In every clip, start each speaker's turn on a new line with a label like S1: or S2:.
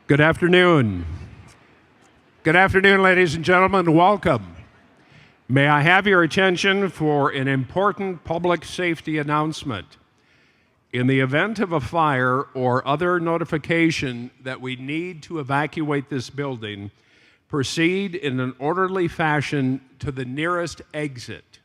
S1: Good afternoon. Good afternoon, ladies and gentlemen. Welcome. May I have your attention for an important public safety announcement. In the event of a fire or other notification that we need to evacuate this building, proceed in an orderly fashion to the nearest exit.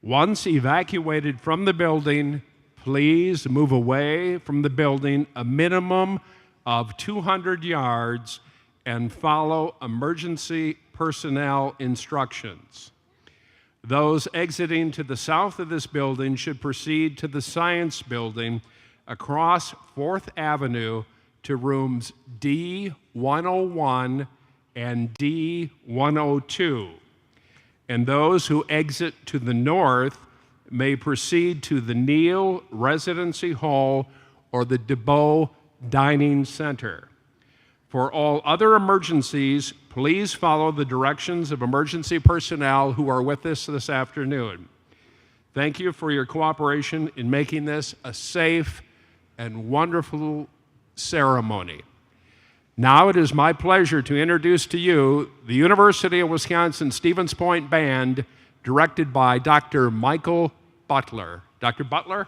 S1: Once evacuated from the building, please move away from the building a minimum of 200 yards and follow emergency personnel instructions. Those exiting to the south of this building should proceed to the Science Building across 4th Avenue to rooms D101 and D102. And those who exit to the north may proceed to the Neal Residency Hall or the DeBow Dining Center. For all other emergencies, please follow the directions of emergency personnel who are with us this afternoon. Thank you for your cooperation in making this a safe and wonderful ceremony. Now it is my pleasure to introduce to you the University of Wisconsin Stevens Point Band, directed by Dr. Michael Butler. Dr. Butler?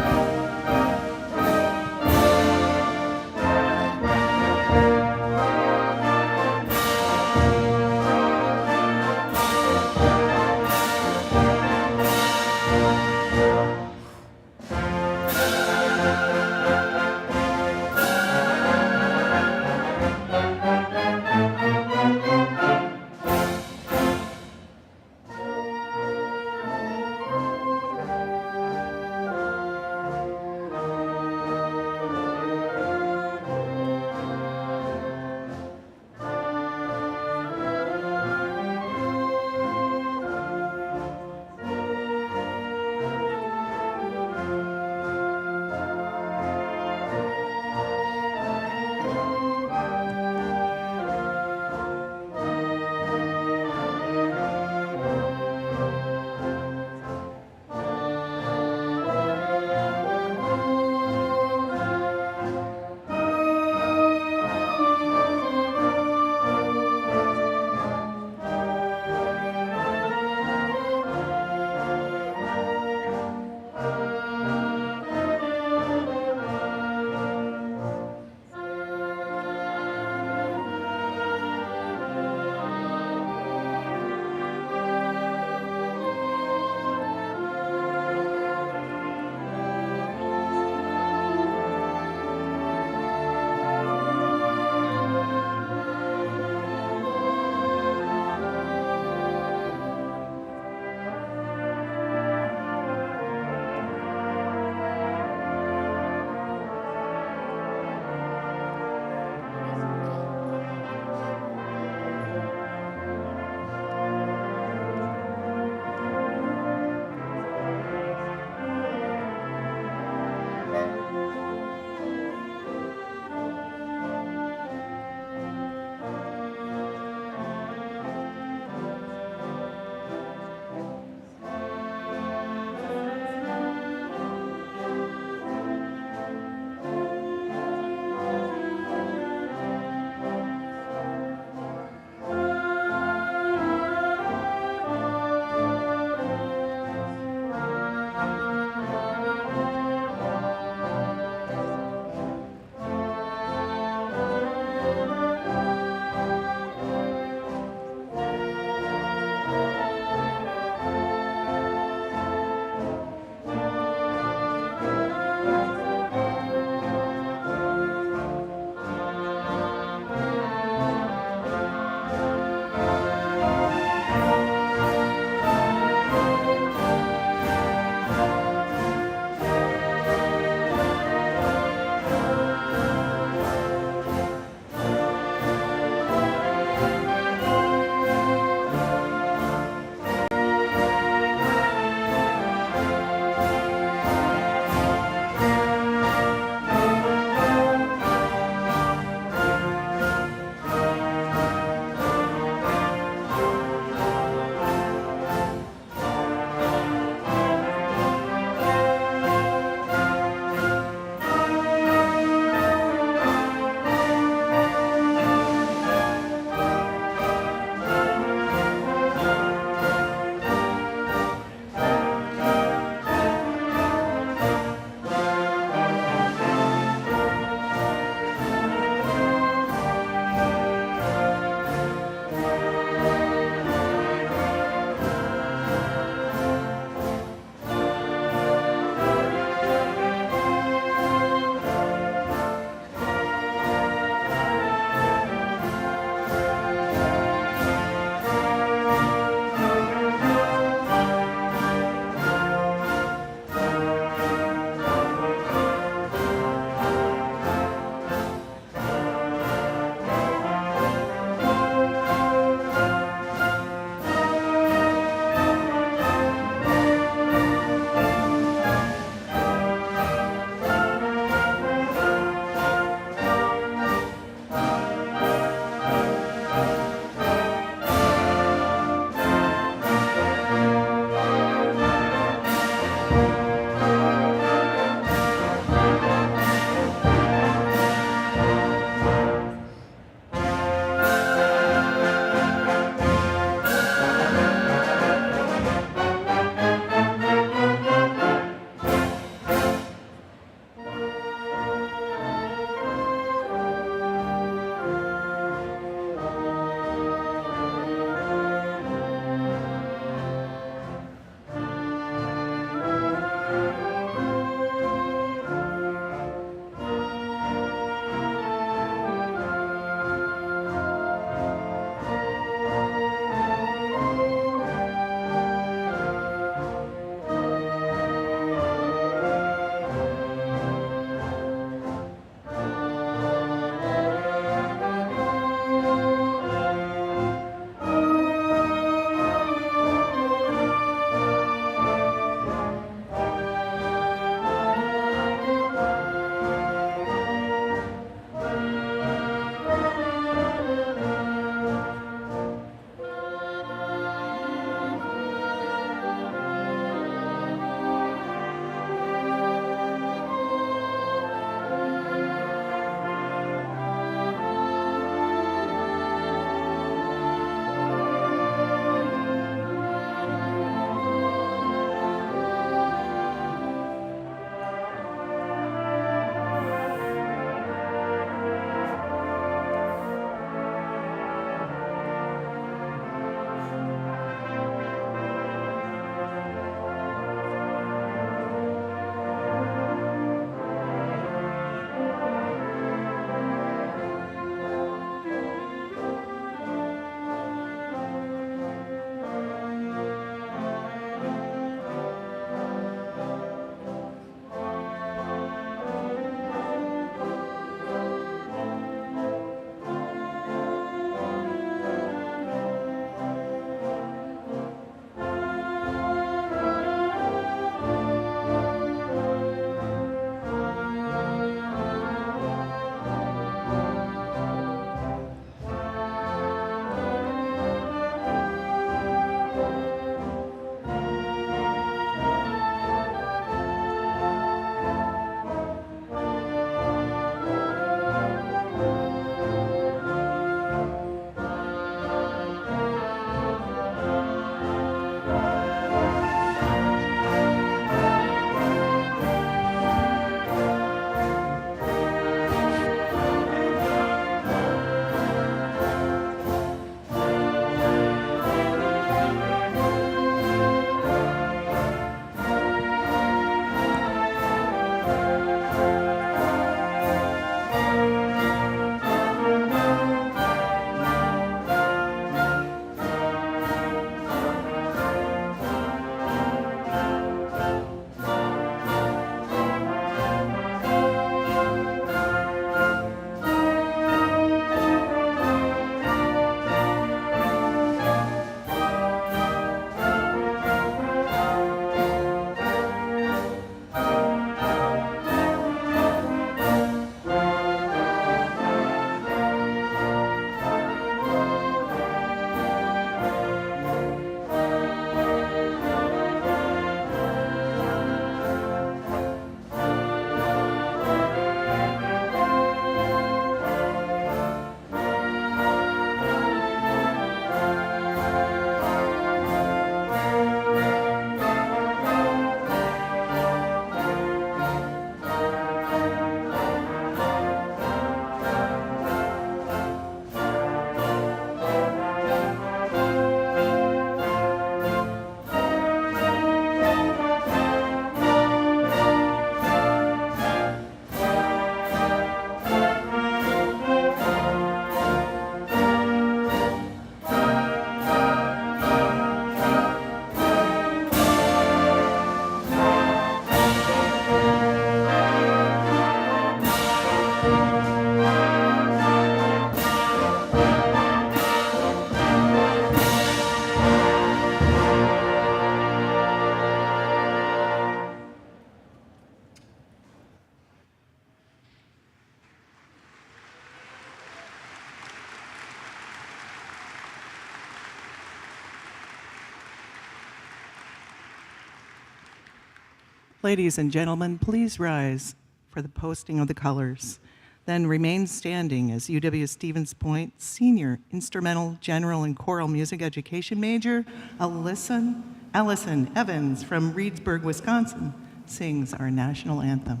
S2: Ladies and gentlemen, please rise for the posting of the colors. Then remain standing as UW-Stevens Point Senior Instrumental, General, and Choral Music Education major, Allison Evans from Reedsburg, Wisconsin, sings our national anthem.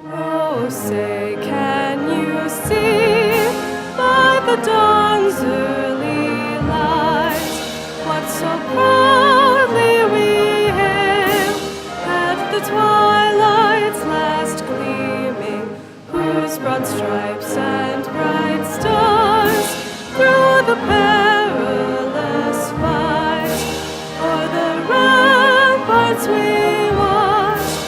S3: Oh, say, can you see by the dawn's early light what so proudly we hailed at the twilight's last gleaming, whose broad stripes and bright stars through the perilous fight o'er the ramparts we watched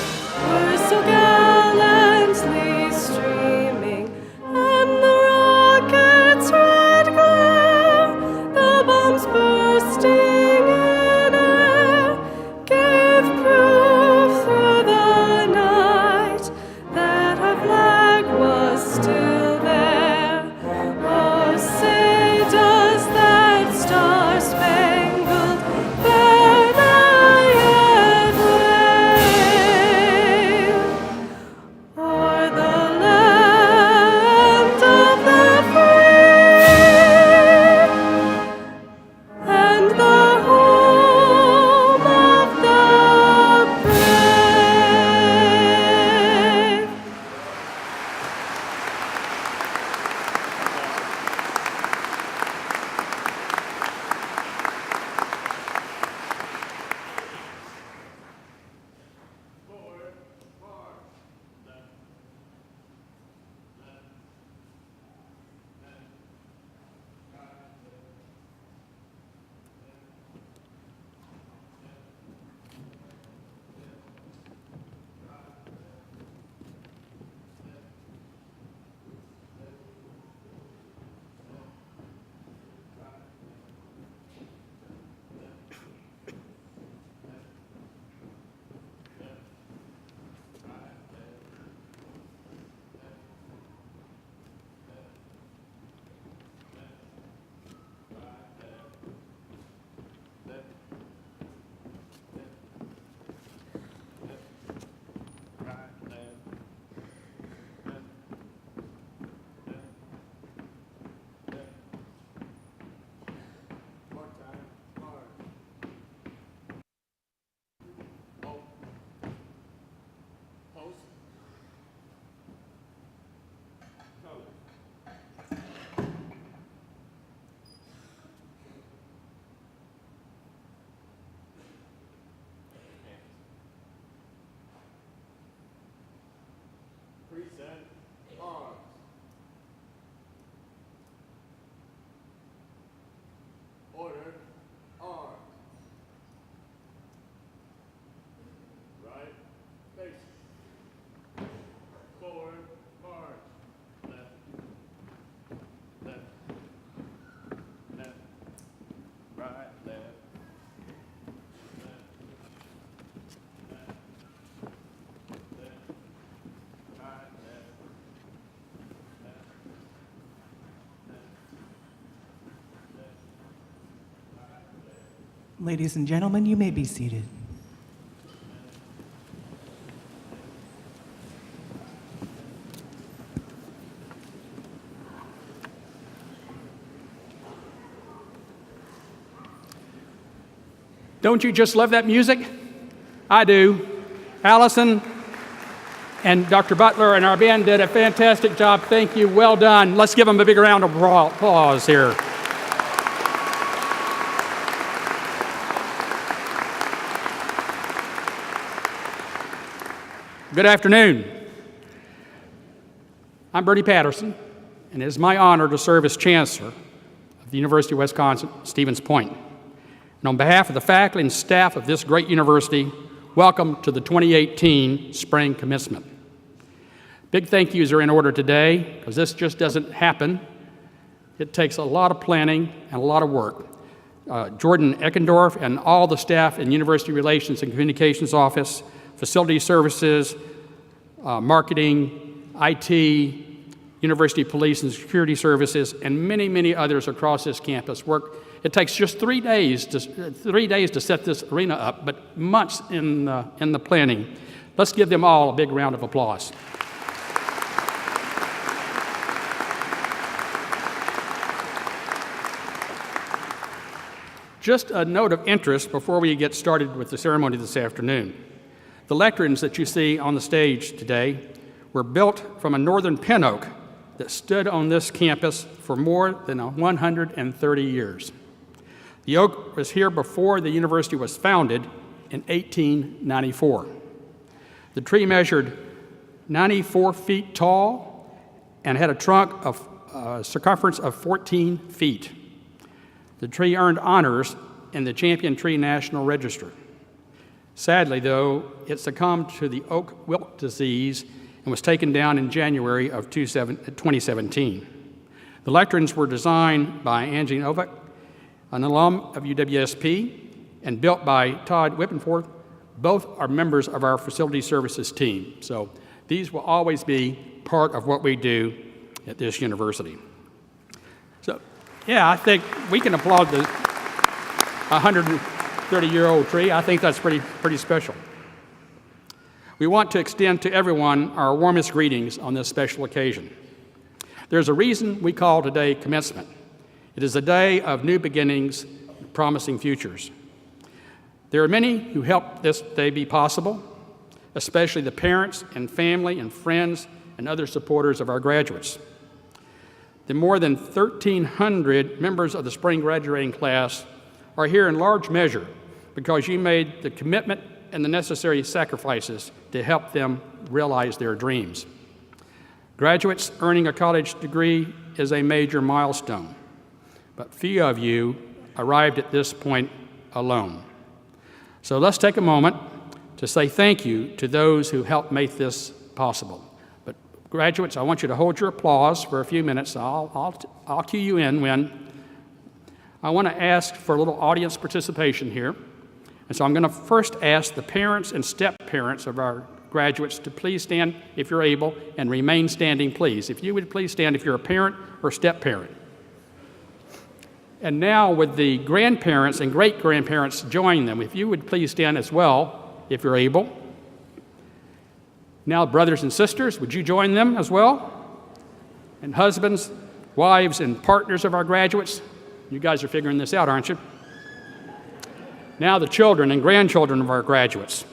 S3: were so gallantly streaming, and the rocket's red glare, the bombs bursting in air, gave proof through the night that our flag was still there.
S2: Ladies and gentlemen, you may be seated.
S4: Don't you just love that music? I do. Allison and Dr. Butler and our band did a fantastic job. Thank you. Well done. Let's give them a big round of applause here. Good afternoon. I'm Bertie Patterson, and it is my honor to serve as Chancellor of the University of Wisconsin, Stevens Point. And on behalf of the faculty and staff of this great university, welcome to the 2018 spring commencement. Big thank yous are in order today, because this just doesn't happen. It takes a lot of planning and a lot of work. Jordan Eckendorf and all the staff in University Relations and Communications Office, Facility Services, Marketing, IT, University Police and Security Services, and many, many others across this campus work. It takes just 3 days to set this arena up, but months in the planning. Let's give them all a big round of applause. Just a note of interest before we get started with the ceremony this afternoon. The lecterns that you see on the stage today were built from a northern pin oak that stood on this campus for more than 130 years. The oak was here before the university was founded in 1894. The tree measured 94 feet tall and had a trunk of circumference of 14 feet. The tree earned honors in the Champion Tree National Register. Sadly, though, it succumbed to the oak wilt disease and was taken down in January of 2017. The lecterns were designed by Angie Novak, an alum of UWSP, and built by Todd Whippenforth. Both are members of our facility services team. So these will always be part of what we do at this university. So, yeah, I think we can applaud the 130-year-old tree. I think that's pretty special. We want to extend to everyone our warmest greetings on this special occasion. There's a reason we call today commencement. It is a day of new beginnings, promising futures. There are many who helped this day be possible, especially the parents and family and friends and other supporters of our graduates. The more than 1,300 members of the spring graduating class are here in large measure because you made the commitment and the necessary sacrifices to help them realize their dreams. Graduates earning a college degree is a major milestone, but few of you arrived at this point alone. So let's take a moment to say thank you to those who helped make this possible. But graduates, I want you to hold your applause for a few minutes. I'll cue you in when. I want to ask for a little audience participation here. And so I'm going to first ask the parents and step-parents of our graduates to please stand if you're able, and remain standing, please. If you would please stand if you're a parent or step-parent. And now would the grandparents and great-grandparents join them? If you would please stand as well, if you're able. Now, brothers and sisters, would you join them as well? And husbands, wives, and partners of our graduates, you guys are figuring this out, aren't you? Now the children and grandchildren of our graduates.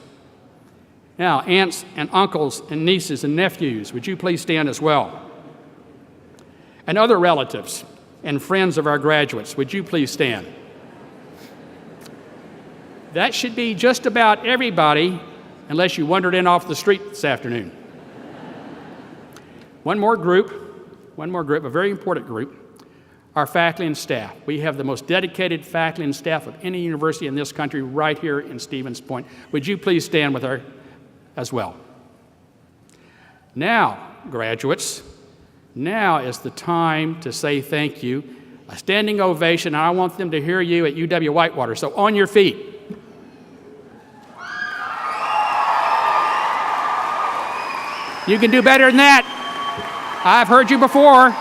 S4: Now, aunts and uncles and nieces and nephews, would you please stand as well? And other relatives and friends of our graduates, would you please stand? That should be just about everybody, unless you wandered in off the street this afternoon. One more group, a very important group. Our faculty and staff. We have the most dedicated faculty and staff of any university in this country right here in Stevens Point. Would you please stand with her as well? Now, graduates, now is the time to say thank you. A standing ovation, and I want them to hear you at UW-Whitewater. So on your feet. You can do better than that. I've heard you before.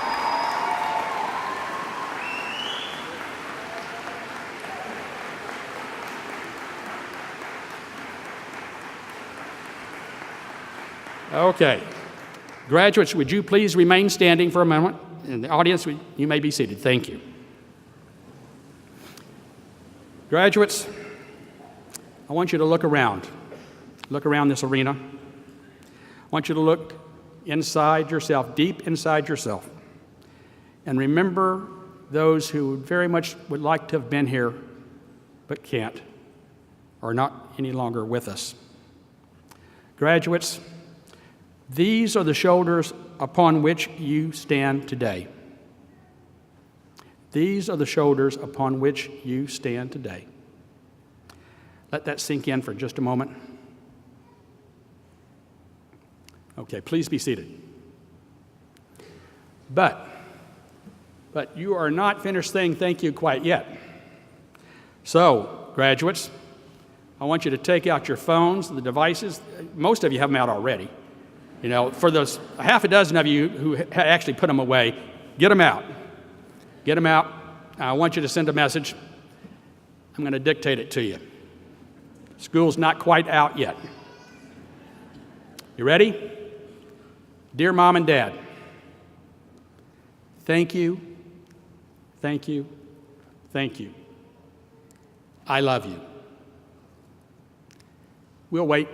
S4: Okay. Graduates, would you please remain standing for a moment? And the audience, you may be seated. Thank you. Graduates, I want you to look around. Look around this arena. I want you to look inside yourself, deep inside yourself. And remember those who very much would like to have been here but can't, or not any longer with us. Graduates, these are the shoulders upon which you stand today. These are the shoulders upon which you stand today. Let that sink in for just a moment. Okay, please be seated. But you are not finished saying thank you quite yet. So, graduates, I want you to take out your phones, the devices. Most of you have them out already. You know, for those half a dozen of you who actually put them away, get them out. Get them out. I want you to send a message. I'm going to dictate it to you. School's not quite out yet. You ready? Dear Mom and Dad, thank you, thank you, thank you. I love you. We'll wait.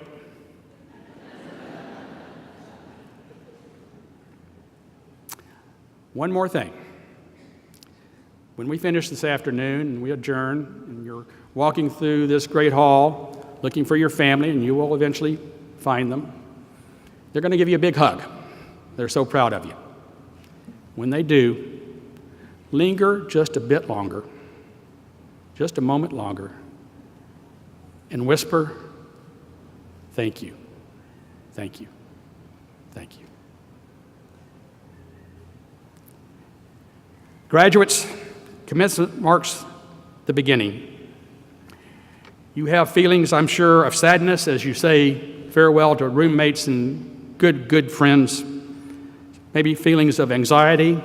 S4: One more thing. When we finish this afternoon and we adjourn and you're walking through this great hall looking for your family, and you will eventually find them, they're going to give you a big hug. They're so proud of you. When they do, linger just a bit longer, just a moment longer, and whisper, thank you, thank you, thank you. Graduates, commencement marks the beginning. You have feelings, I'm sure, of sadness as you say farewell to roommates and good friends. Maybe feelings of anxiety,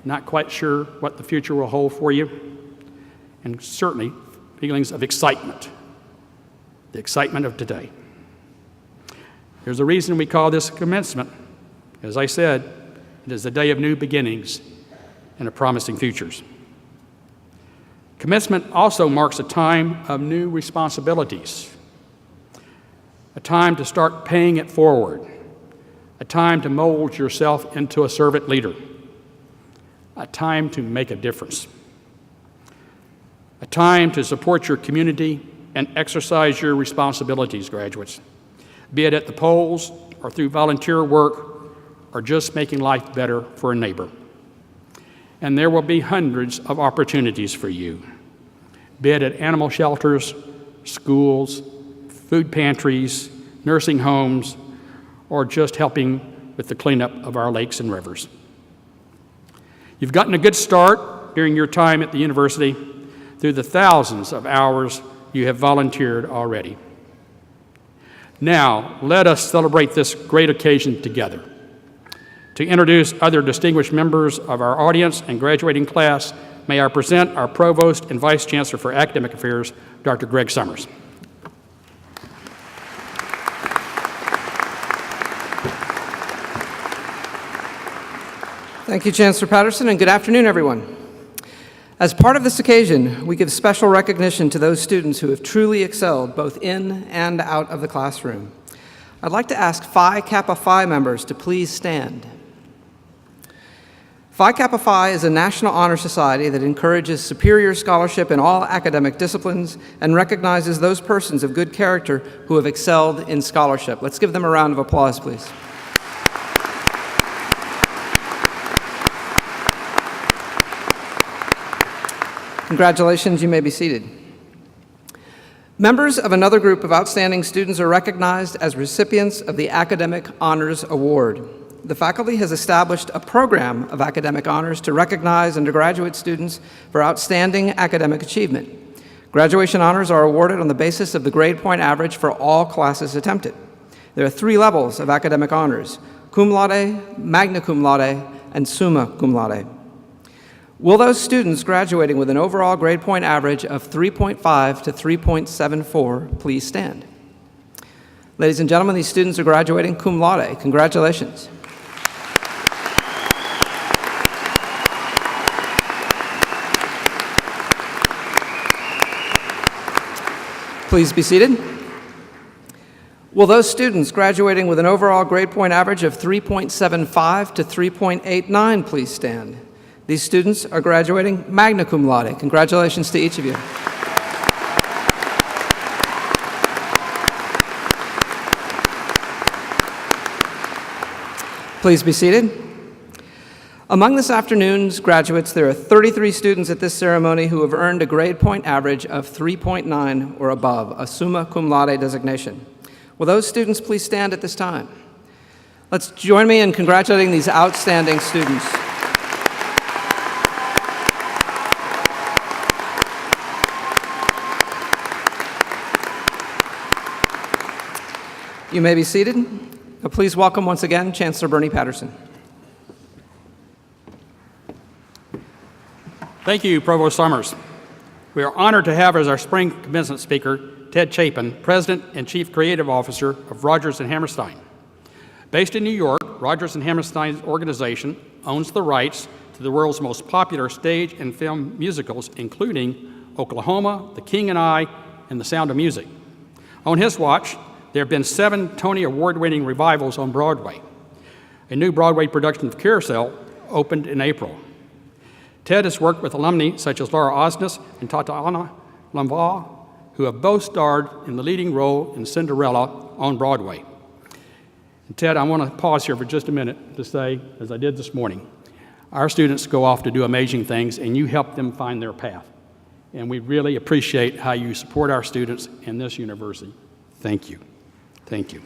S4: not quite sure what the future will hold for you. And certainly feelings of excitement, the excitement of today. There's a reason we call this commencement. As I said, it is a day of new beginnings and of promising futures. Commencement also marks a time of new responsibilities, a time to start paying it forward, a time to mold yourself into a servant leader, a time to make a difference, a time to support your community and exercise your responsibilities, graduates, be it at the polls or through volunteer work or just making life better for a neighbor. And there will be hundreds of opportunities for you, be it at animal shelters, schools, food pantries, nursing homes, or just helping with the cleanup of our lakes and rivers. You've gotten a good start during your time at the university through the thousands of hours you have volunteered already. Now, let us celebrate this great occasion together. To introduce other distinguished members of our audience and graduating class, may I present our Provost and Vice Chancellor for Academic Affairs, Dr. Greg Summers.
S5: Thank you, Chancellor Patterson, and good afternoon, everyone. As part of this occasion, we give special recognition to those students who have truly excelled both in and out of the classroom. I'd like to ask Phi Kappa Phi members to please stand. Phi Kappa Phi is a national honor society that encourages superior scholarship in all academic disciplines and recognizes those persons of good character who have excelled in scholarship. Let's give them a round of applause, please. Congratulations, you may be seated. Members of another group of outstanding students are recognized as recipients of the Academic Honors Award. The faculty has established a program of academic honors to recognize undergraduate students for outstanding academic achievement. Graduation honors are awarded on the basis of the grade point average for all classes attempted. There are 3 levels of academic honors: cum laude, magna cum laude, and summa cum laude. Will those students graduating with an overall grade point average of 3.5 to 3.74 please stand? Ladies and gentlemen, these students are graduating cum laude. Congratulations. Please be seated. Will those students graduating with an overall grade point average of 3.75 to 3.89 please stand? These students are graduating magna cum laude. Congratulations to each of you. Please be seated. Among this afternoon's graduates, there are 33 students at this ceremony who have earned a grade point average of 3.9 or above, a summa cum laude designation. Will those students please stand at this time? Let's join me in congratulating these outstanding students. You may be seated. Now please welcome once again Chancellor Bernie Patterson.
S4: Thank you, Provost Summers. We are honored to have as our spring commencement speaker Ted Chapin, President and Chief Creative Officer of Rodgers & Hammerstein. Based in New York, Rodgers & Hammerstein's organization owns the rights to the world's most popular stage and film musicals, including Oklahoma, The King and I, and The Sound of Music. On his watch, there have been 7 Tony Award-winning revivals on Broadway. A new Broadway production of Carousel opened in April. Ted has worked with alumni such as Laura Osnes and Tatiana Lamval, who have both starred in the leading role in Cinderella on Broadway. And Ted, I want to pause here for just a minute to say, as I did this morning, our students go off to do amazing things, and you help them find their path. And we really appreciate how you support our students in this university. Thank you. Thank you.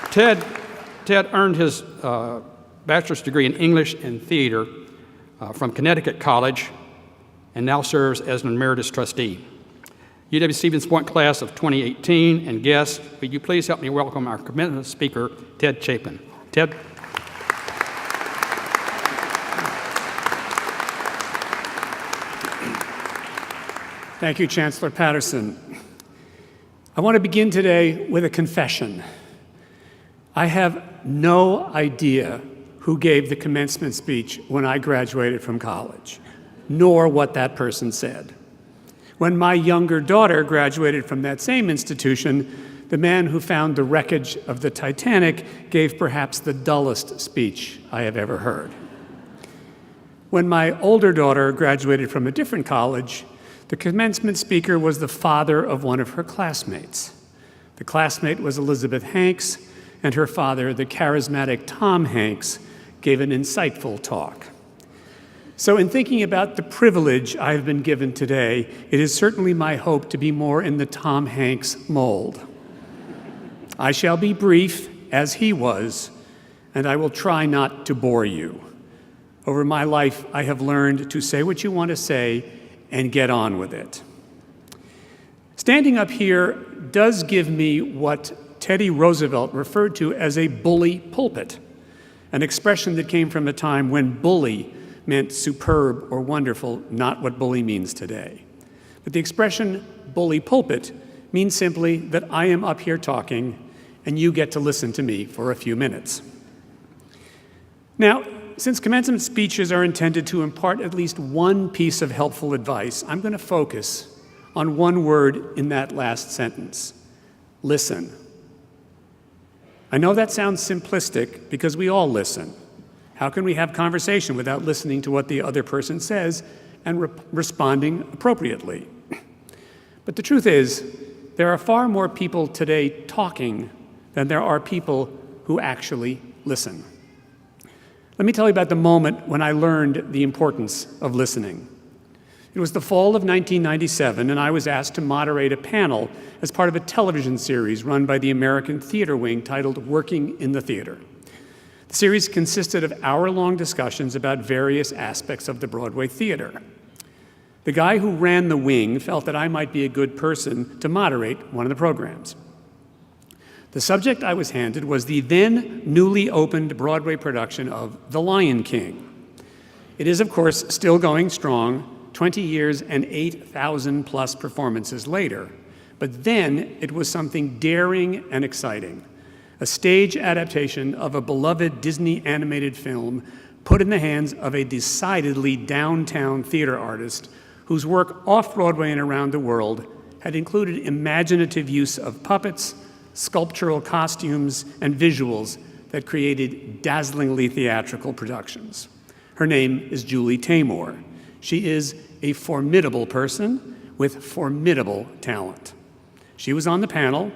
S4: Ted earned his bachelor's degree in English and theater from Connecticut College and now serves as an emeritus trustee. UW-Stevens Point class of 2018 and guests, would you please help me welcome our commencement speaker, Ted Chapin. Ted.
S6: Thank you, Chancellor Patterson. I want to begin today with a confession. I have no idea who gave the commencement speech when I graduated from college, nor what that person said. When my younger daughter graduated from that same institution, the man who found the wreckage of the Titanic gave perhaps the dullest speech I have ever heard. When my older daughter graduated from a different college, the commencement speaker was the father of one of her classmates. The classmate was Elizabeth Hanks, and her father, the charismatic Tom Hanks, gave an insightful talk. So in thinking about the privilege I've been given today, it is certainly my hope to be more in the Tom Hanks mold. I shall be brief, as he was, and I will try not to bore you. Over my life, I have learned to say what you want to say and get on with it. Standing up here does give me what Teddy Roosevelt referred to as a bully pulpit, an expression that came from a time when bully meant superb or wonderful, not what bully means today. But the expression bully pulpit means simply that I am up here talking and you get to listen to me for a few minutes. Now, since commencement speeches are intended to impart at least one piece of helpful advice, I'm going to focus on one word in that last sentence: listen. I know that sounds simplistic because we all listen. How can we have conversation without listening to what the other person says and responding appropriately? But the truth is, there are far more people today talking than there are people who actually listen. Let me tell you about the moment when I learned the importance of listening. It was the fall of 1997, and I was asked to moderate a panel as part of a television series run by the American Theater Wing titled Working in the Theater. The series consisted of hour-long discussions about various aspects of the Broadway theater. The guy who ran the wing felt that I might be a good person to moderate one of the programs. The subject I was handed was the then newly opened Broadway production of The Lion King. It is, of course, still going strong, 20 years and 8,000 plus performances later. But then it was something daring and exciting. A stage adaptation of a beloved Disney animated film put in the hands of a decidedly downtown theater artist whose work off-Broadway and around the world had included imaginative use of puppets, sculptural costumes, and visuals that created dazzlingly theatrical productions. Her name is Julie Taymor. She is a formidable person with formidable talent. She was on the panel,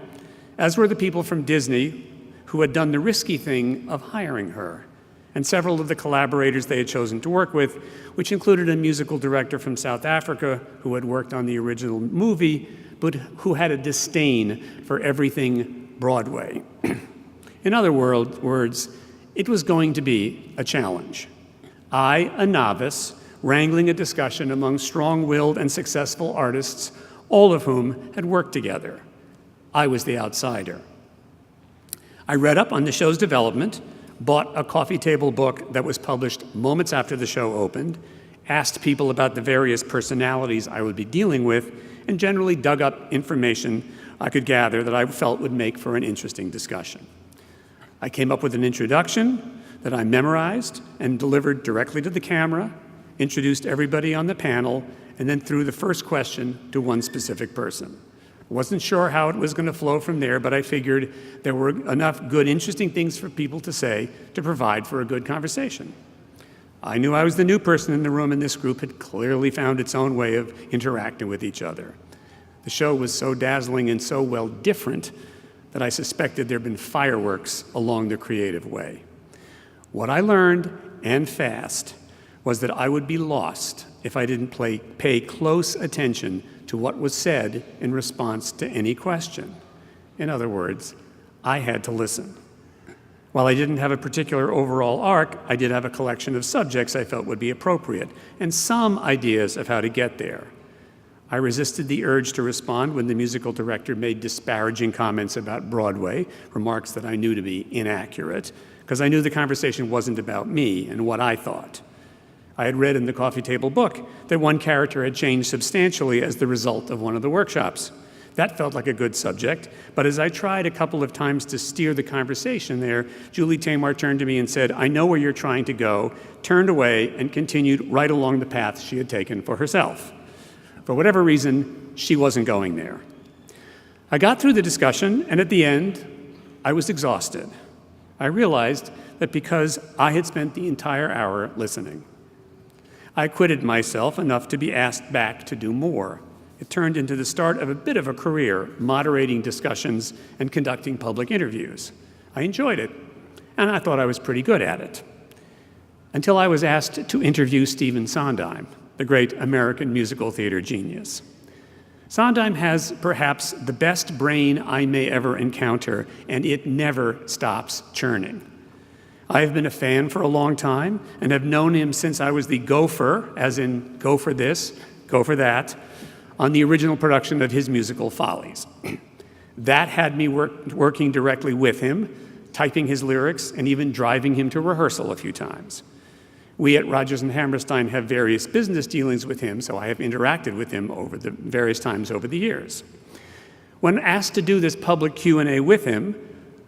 S6: as were the people from Disney who had done the risky thing of hiring her, and several of the collaborators they had chosen to work with, which included a musical director from South Africa who had worked on the original movie, but who had a disdain for everything Broadway. In other words, it was going to be a challenge. I, a novice, wrangling a discussion among strong-willed and successful artists, all of whom had worked together. I was the outsider. I read up on the show's development, bought a coffee table book that was published moments after the show opened, asked people about the various personalities I would be dealing with, and generally dug up information I could gather that I felt would make for an interesting discussion. I came up with an introduction that I memorized and delivered directly to the camera, introduced everybody on the panel, and then threw the first question to one specific person. Wasn't sure how it was going to flow from there, but I figured there were enough good, interesting things for people to say to provide for a good conversation. I knew I was the new person in the room, and this group had clearly found its own way of interacting with each other. The show was so dazzling and so well different that I suspected there had been fireworks along the creative way. What I learned, and fast, was that I would be lost if I didn't pay close attention to what was said in response to any question. In other words, I had to listen. While I didn't have a particular overall arc, I did have a collection of subjects I felt would be appropriate, and some ideas of how to get there. I resisted the urge to respond when the musical director made disparaging comments about Broadway, remarks that I knew to be inaccurate, because I knew the conversation wasn't about me and what I thought. I had read in the coffee table book that one character had changed substantially as the result of one of the workshops. That felt like a good subject, but as I tried a couple of times to steer the conversation there, Julie Taymor turned to me and said, "I know where you're trying to go," turned away, and continued right along the path she had taken for herself. For whatever reason, she wasn't going there. I got through the discussion, and at the end, I was exhausted. I realized that because I had spent the entire hour listening. I acquitted myself enough to be asked back to do more. It turned into the start of a bit of a career, moderating discussions and conducting public interviews. I enjoyed it, and I thought I was pretty good at it. Until I was asked to interview Stephen Sondheim, the great American musical theater genius. Sondheim has perhaps the best brain I may ever encounter, and it never stops churning. I have been a fan for a long time and have known him since I was the gopher, as in go for this, go for that, on the original production of his musical Follies. That had me working directly with him, typing his lyrics, and even driving him to rehearsal a few times. We at Rodgers and Hammerstein have various business dealings with him, so I have interacted with him over the various times over the years. When asked to do this public Q&A with him,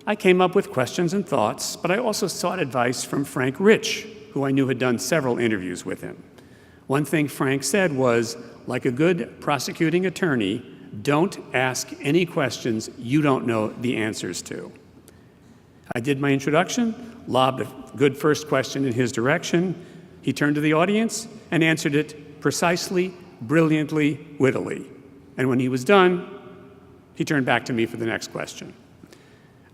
S6: I came up with questions and thoughts, but I also sought advice from Frank Rich, who I knew had done several interviews with him. One thing Frank said was, like a good prosecuting attorney, don't ask any questions you don't know the answers to. I did my introduction, lobbed a good first question in his direction. He turned to the audience and answered it precisely, brilliantly, wittily. And when he was done, he turned back to me for the next question.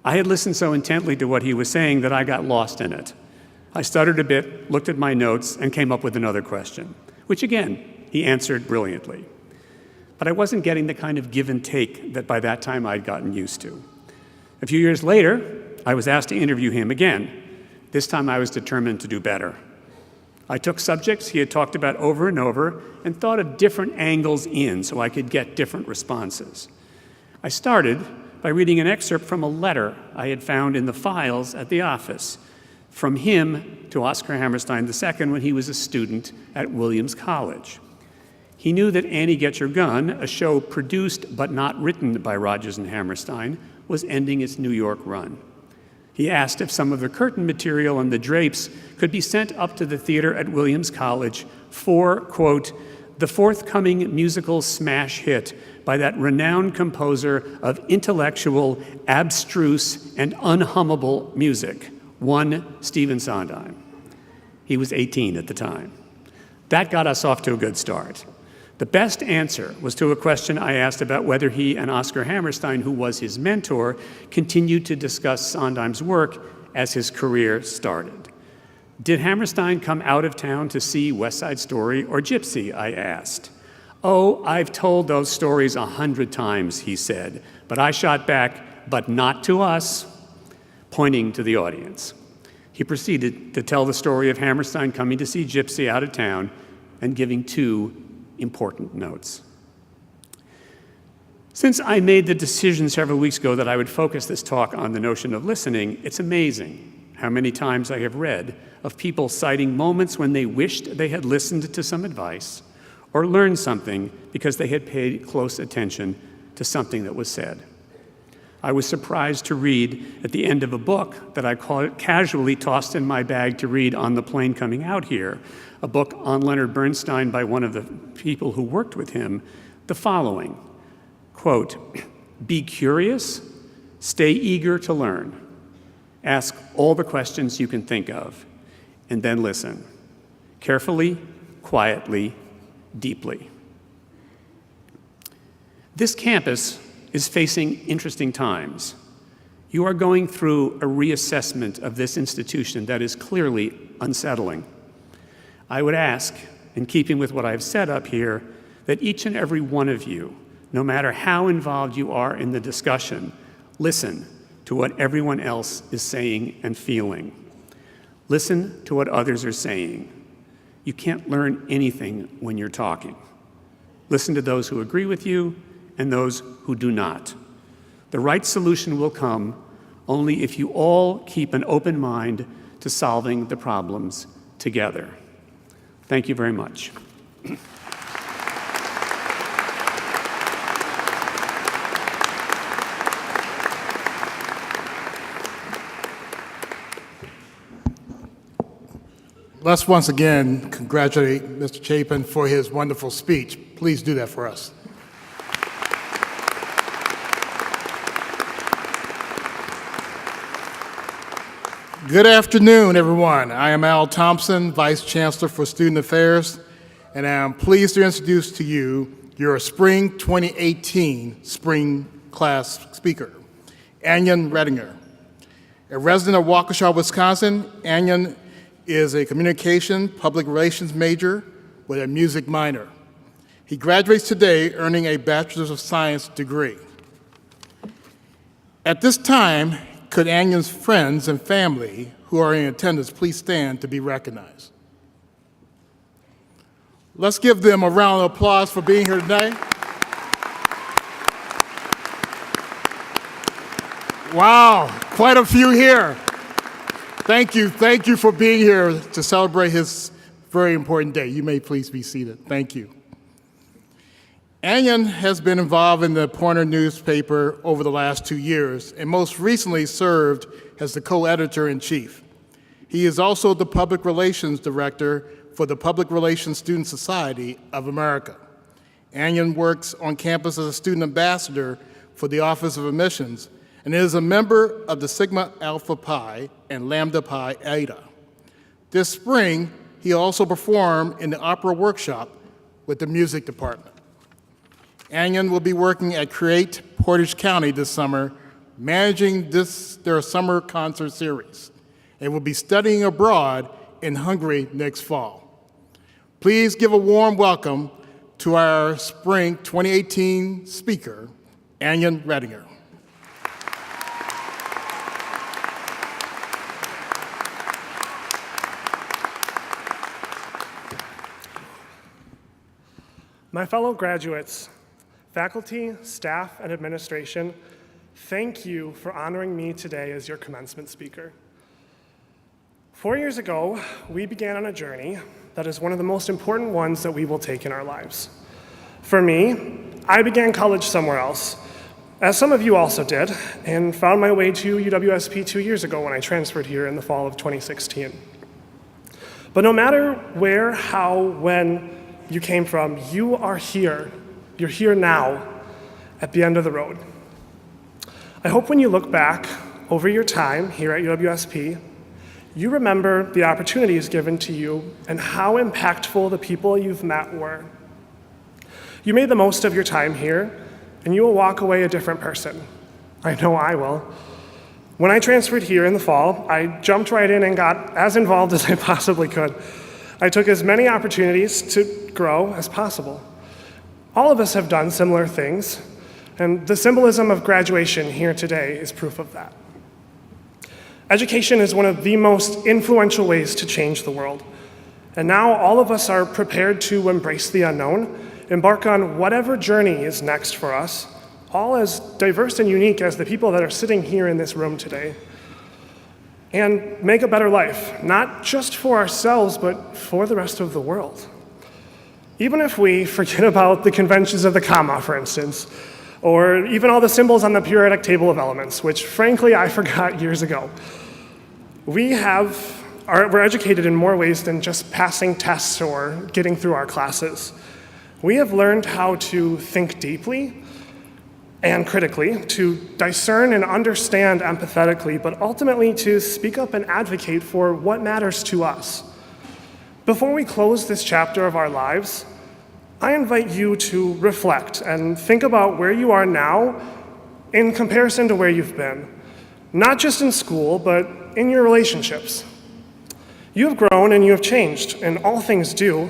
S6: I had listened so intently to what he was saying that I got lost in it. I stuttered a bit, looked at my notes, and came up with another question, which again, he answered brilliantly. But I wasn't getting the kind of give and take that by that time I'd gotten used to. A few years later, I was asked to interview him again. This time I was determined to do better. I took subjects he had talked about over and over and thought of different angles in so I could get different responses. I started by reading an excerpt from a letter I had found in the files at the office from him to Oscar Hammerstein II when he was a student at Williams College. He knew that Annie Get Your Gun, a show produced but not written by Rodgers and Hammerstein, was ending its New York run. He asked if some of the curtain material and the drapes could be sent up to the theater at Williams College for, quote, the forthcoming musical smash hit by that renowned composer of intellectual, abstruse, and unhummable music, one Stephen Sondheim. He was 18 at the time. That got us off to a good start. The best answer was to a question I asked about whether he and Oscar Hammerstein, who was his mentor, continued to discuss Sondheim's work as his career started. Did Hammerstein come out of town to see West Side Story or Gypsy, I asked. Oh, I've told those stories 100 times, he said, but I shot back, but not to us, pointing to the audience. He proceeded to tell the story of Hammerstein coming to see Gypsy out of town and giving 2 important notes. Since I made the decision several weeks ago that I would focus this talk on the notion of listening, it's amazing how many times I have read of people citing moments when they wished they had listened to some advice or learned something because they had paid close attention to something that was said. I was surprised to read at the end of a book that I casually tossed in my bag to read on the plane coming out here, a book on Leonard Bernstein by one of the people who worked with him, the following, quote, be curious, stay eager to learn, ask all the questions you can think of, and then listen, carefully, quietly, deeply. This campus is facing interesting times. You are going through a reassessment of this institution that is clearly unsettling. I would ask, in keeping with what I've said up here, that each and every one of you, no matter how involved you are in the discussion, listen to what everyone else is saying and feeling. Listen to what others are saying. You can't learn anything when you're talking. Listen to those who agree with you and those who do not. The right solution will come only if you all keep an open mind to solving the problems together. Thank you very much.
S7: Let's once again congratulate Mr. Chapin for his wonderful speech. Please do that for us. Good afternoon, everyone. I am Al Thompson, Vice Chancellor for Student Affairs, and I am pleased to introduce to you your Spring 2018 Spring Class Speaker, Anyon Redinger. A resident of Waukesha, Wisconsin, Anyon is a communication public relations major with a music minor. He graduates today earning a Bachelor of Science degree. At this time, could Anyon's friends and family who are in attendance please stand to be recognized? Let's give them a round of applause for being here today. Wow, quite a few here. Thank you for being here to celebrate his very important day. You may please be seated. Thank you. Anyon has been involved in the Pointer newspaper over the last 2 years and most recently served as the co-editor-in-chief. He is also the public relations director for the Public Relations Student Society of America. Anyon works on campus as a student ambassador for the Office of Admissions and is a member of the Sigma Alpha Pi and Lambda Pi Eta. This spring, he also performed in the opera workshop with the music department. Anyon will be working at Create Portage County this summer, managing their summer concert series, and will be studying abroad in Hungary next fall. Please give a warm welcome to our Spring 2018 speaker, Anyon Redinger.
S8: My fellow graduates, faculty, staff, and administration, thank you for honoring me today as your commencement speaker. 4 years ago, we began on a journey that is one of the most important ones that we will take in our lives. For me, I began college somewhere else, as some of you also did, and found my way to UWSP 2 years ago when I transferred here in the fall of 2016. But no matter where, how, when you came from, you are here. You're here now, at the end of the road. I hope when you look back over your time here at UWSP, you remember the opportunities given to you and how impactful the people you've met were. You made the most of your time here, and you will walk away a different person. I know I will. When I transferred here in the fall, I jumped right in and got as involved as I possibly could. I took as many opportunities to grow as possible. All of us have done similar things, and the symbolism of graduation here today is proof of that. Education is one of the most influential ways to change the world. And now all of us are prepared to embrace the unknown, embark on whatever journey is next for us, all as diverse and unique as the people that are sitting here in this room today, and make a better life, not just for ourselves, but for the rest of the world. Even if we forget about the conventions of the comma, for instance, or even all the symbols on the periodic table of elements, which frankly I forgot years ago. We're educated in more ways than just passing tests or getting through our classes. We have learned how to think deeply and critically, to discern and understand empathetically, but ultimately to speak up and advocate for what matters to us. Before we close this chapter of our lives, I invite you to reflect and think about where you are now in comparison to where you've been, not just in school, but in your relationships. You have grown and you have changed, and all things do.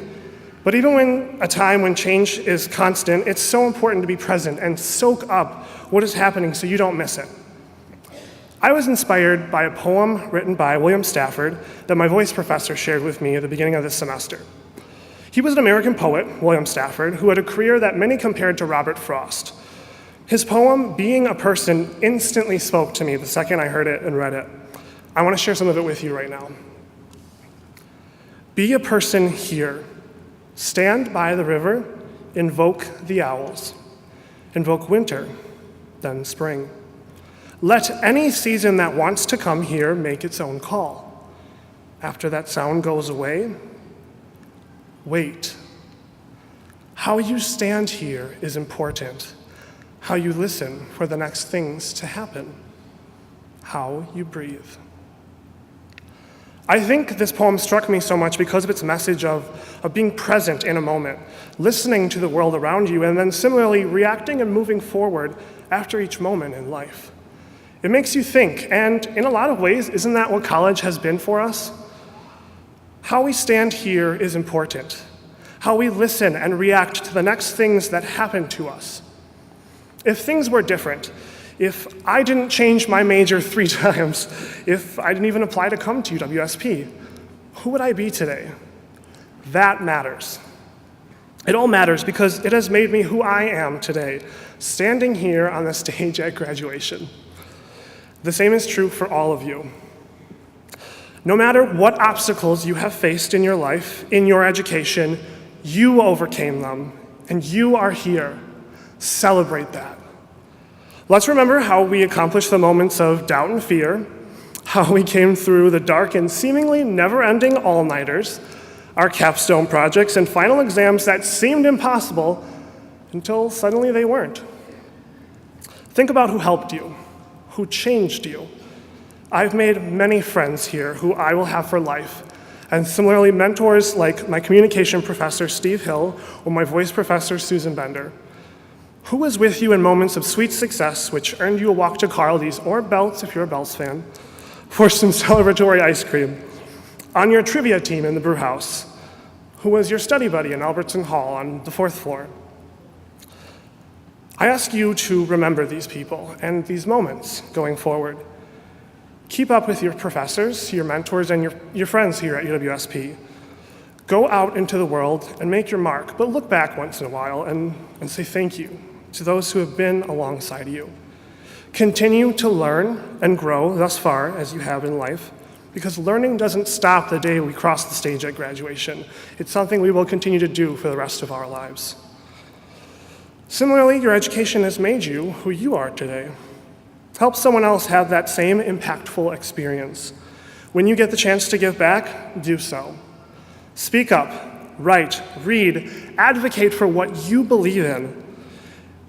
S8: But even when a time when change is constant, it's so important to be present and soak up what is happening so you don't miss it. I was inspired by a poem written by William Stafford that my voice professor shared with me at the beginning of this semester. He was an American poet, William Stafford, who had a career that many compared to Robert Frost. His poem, Being a Person, instantly spoke to me the second I heard it and read it. I want to share some of it with you right now. Be a person here. Stand by the river, invoke the owls. Invoke winter, then spring. Let any season that wants to come here make its own call. After that sound goes away, wait. How you stand here is important. How you listen for the next things to happen. How you breathe. I think this poem struck me so much because of its message of being present in a moment, listening to the world around you, and then similarly reacting and moving forward after each moment in life. It makes you think, and in a lot of ways, isn't that what college has been for us? How we stand here is important. How we listen and react to the next things that happen to us. If things were different, if I didn't change my major 3 times, if I didn't even apply to come to UWSP, who would I be today? That matters. It all matters because it has made me who I am today, standing here on the stage at graduation. The same is true for all of you. No matter what obstacles you have faced in your life, in your education, you overcame them, and you are here. Celebrate that. Let's remember how we accomplished the moments of doubt and fear, how we came through the dark and seemingly never-ending all-nighters, our capstone projects, and final exams that seemed impossible until suddenly they weren't. Think about who helped you, who changed you. I've made many friends here who I will have for life, and similarly mentors like my communication professor, Steve Hill, or my voice professor, Susan Bender. Who was with you in moments of sweet success, which earned you a walk to Carldy's, or Belts if you're a Belts fan, for some celebratory ice cream? On your trivia team in the brew house? Who was your study buddy in Albertson Hall on the 4th floor? I ask you to remember these people and these moments going forward. Keep up with your professors, your mentors, and your friends here at UWSP. Go out into the world and make your mark, but look back once in a while and say thank you to those who have been alongside you. Continue to learn and grow thus far as you have in life, because learning doesn't stop the day we cross the stage at graduation. It's something we will continue to do for the rest of our lives. Similarly, your education has made you who you are today. Help someone else have that same impactful experience. When you get the chance to give back, do so. Speak up, write, read, advocate for what you believe in,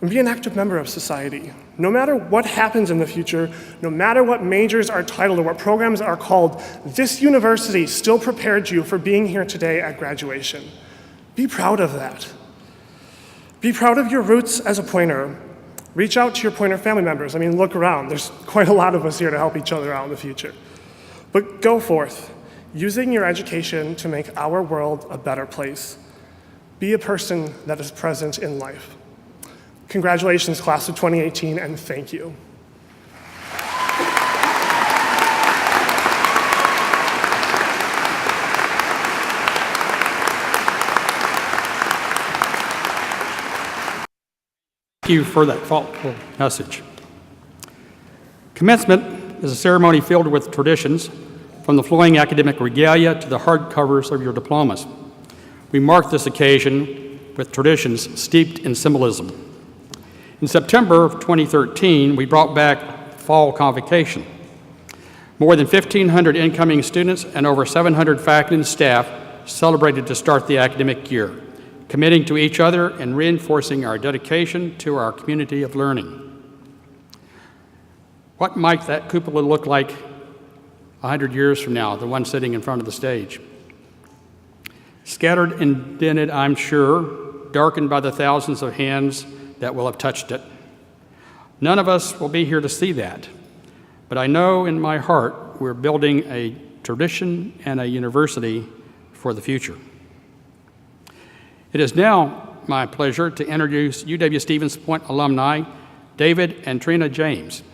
S8: and be an active member of society. No matter what happens in the future, no matter what majors are titled or what programs are called, this university still prepared you for being here today at graduation. Be proud of that. Be proud of your roots as a Pointer. Reach out to your Pointer family members. I mean, look around. There's quite a lot of us here to help each other out in the future. But go forth, using your education to make our world a better place. Be a person that is present in life. Congratulations, class of 2018, and thank you.
S4: Thank you for that thoughtful message. Commencement is a ceremony filled with traditions, from the flowing academic regalia to the hardcovers of your diplomas. We mark this occasion with traditions steeped in symbolism. In September of 2013, we brought back fall convocation. More than 1,500 incoming students and over 700 faculty and staff celebrated to start the academic year, committing to each other and reinforcing our dedication to our community of learning. What might that cupola look like 100 years from now, the one sitting in front of the stage? Scattered and dented, I'm sure, darkened by the thousands of hands that will have touched it. None of us will be here to see that, but I know in my heart we're building a tradition and a university for the future. It is now my pleasure to introduce UW-Stevens Point alumni David and Trina James.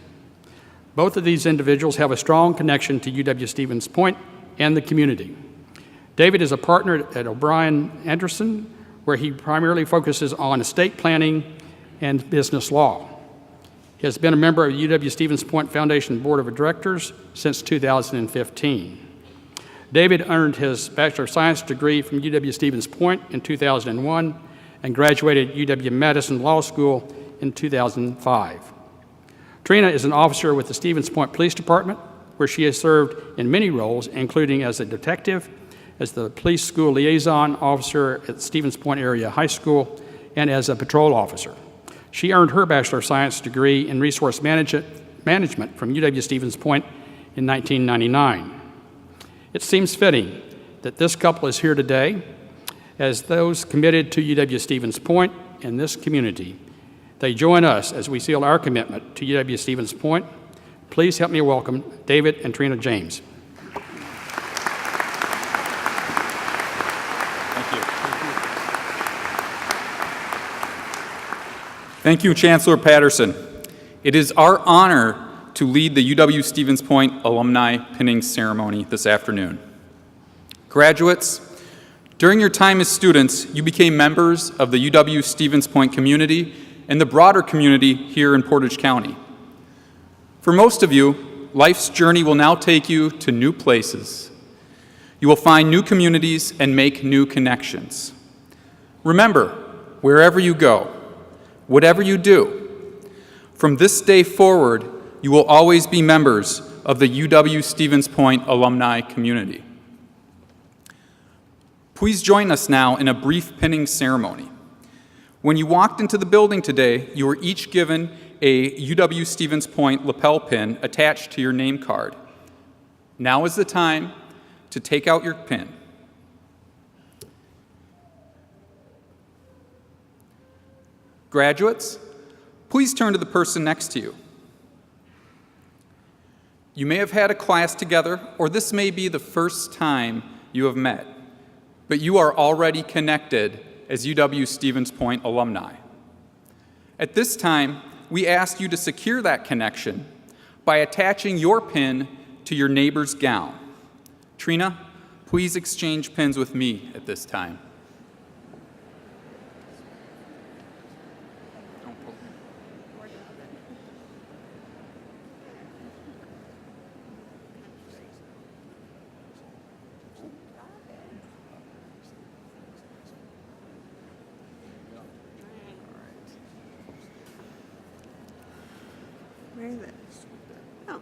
S4: Both of these individuals have a strong connection to UW-Stevens Point and the community. David is a partner at O'Brien Anderson, where he primarily focuses on estate planning and business law. He has been a member of UW-Stevens Point Foundation Board of Directors since 2015. David earned his Bachelor of Science degree from UW-Stevens Point in 2001 and graduated UW-Madison Law School in 2005. Trina is an officer with the Stevens Point Police Department, where she has served in many roles, including as a detective, as the police school liaison officer at Stevens Point Area High School, and as a patrol officer. She earned her Bachelor of Science degree in Resource Management from UW-Stevens Point in 1999. It seems fitting that this couple is here today as those committed to UW-Stevens Point and this community. They join us as we seal our commitment to UW-Stevens Point. Please help me welcome David and Trina James.
S9: Thank you, Chancellor Patterson. It is our honor to lead the UW-Stevens Point alumni pinning ceremony this afternoon. Graduates, during your time as students, you became members of the UW-Stevens Point community and the broader community here in Portage County. For most of you, life's journey will now take you to new places. You will find new communities and make new connections. Remember, wherever you go, whatever you do, from this day forward, you will always be members of the UW-Stevens Point alumni community. Please join us now in a brief pinning ceremony. When you walked into the building today, you were each given a UW-Stevens Point lapel pin attached to your name card. Now is the time to take out your pin. Graduates, please turn to the person next to you. You may have had a class together, or this may be the first time you have met, but you are already connected as UW-Stevens Point alumni. At this time, we ask you to secure that connection by attaching your pin to your neighbor's gown. Trina, please exchange pins with me at this time.
S10: is it? Oh.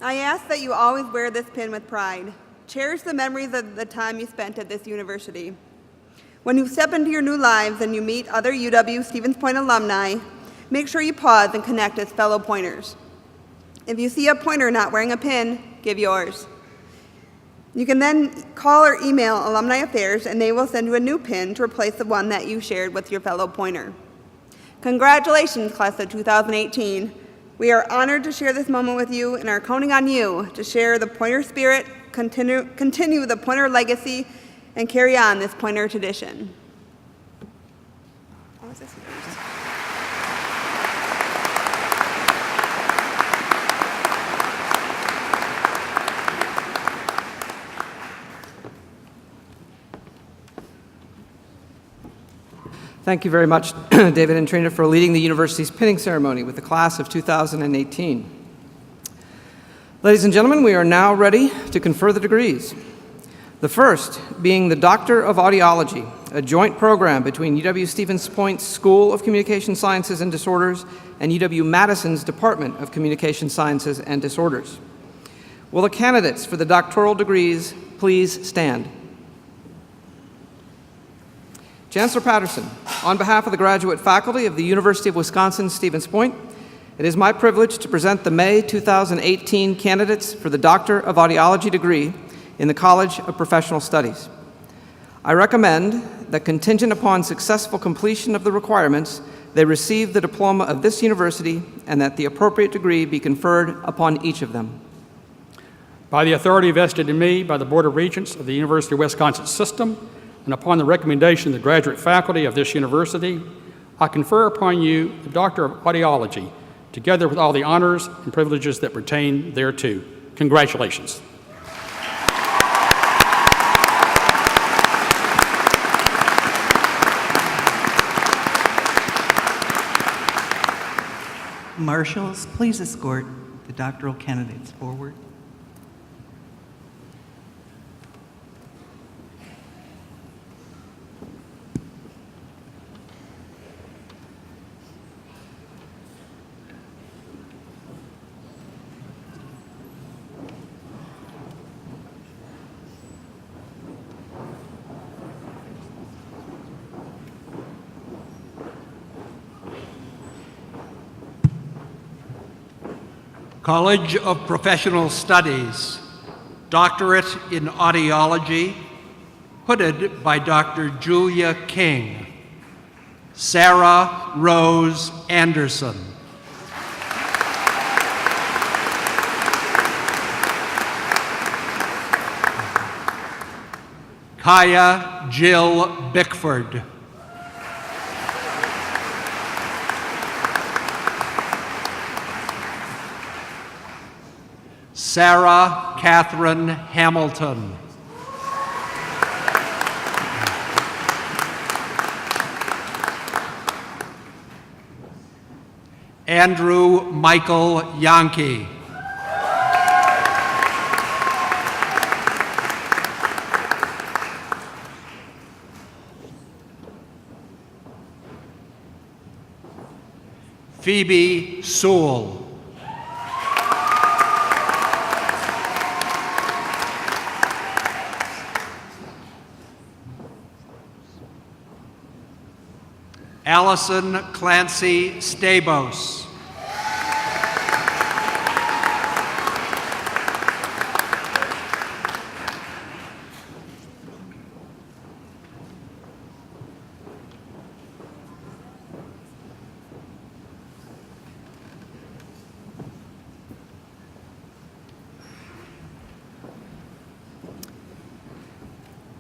S10: I ask that you always wear this pin with pride. Cherish the memories of the time you spent at this university. When you step into your new lives and you meet other UW-Stevens Point alumni, make sure you pause and connect as fellow Pointers. If you see a Pointer not wearing a pin, give yours. You can then call or email Alumni Affairs and they will send you a new pin to replace the one that you shared with your fellow Pointer. Congratulations, class of 2018. We are honored to share this moment with you and are counting on you to share the Pointer spirit, continue the Pointer legacy, and carry on this Pointer tradition. What was this?
S5: Thank you very much, David and Trina, for leading the university's pinning ceremony with the class of 2018. Ladies and gentlemen, we are now ready to confer the degrees. The first being the Doctor of Audiology, a joint program between UW-Stevens Point's School of Communication Sciences and Disorders and UW-Madison's Department of Communication Sciences and Disorders. Will the candidates for the doctoral degrees please stand? Chancellor Patterson, on behalf of the graduate faculty of the University of Wisconsin-Stevens Point, it is my privilege to present the May 2018 candidates for the Doctor of Audiology degree in the College of Professional Studies. I recommend that contingent upon successful completion of the requirements, they receive the diploma of this university and that the appropriate degree be conferred upon each of them.
S4: By the authority vested in me by the Board of Regents of the University of Wisconsin System, and upon the recommendation of the graduate faculty of this university, I confer upon you the Doctor of Audiology, together with all the honors and privileges that pertain thereto. Congratulations.
S2: Marshals, please escort the doctoral candidates forward.
S11: College of Professional Studies, Doctorate in Audiology, hooded by Dr. Julia King. Sarah Rose Anderson. Kaya Jill Bickford. Sarah Catherine Hamilton. Andrew Michael Yankee. Phoebe Sewell. Allison Clancy Stabos.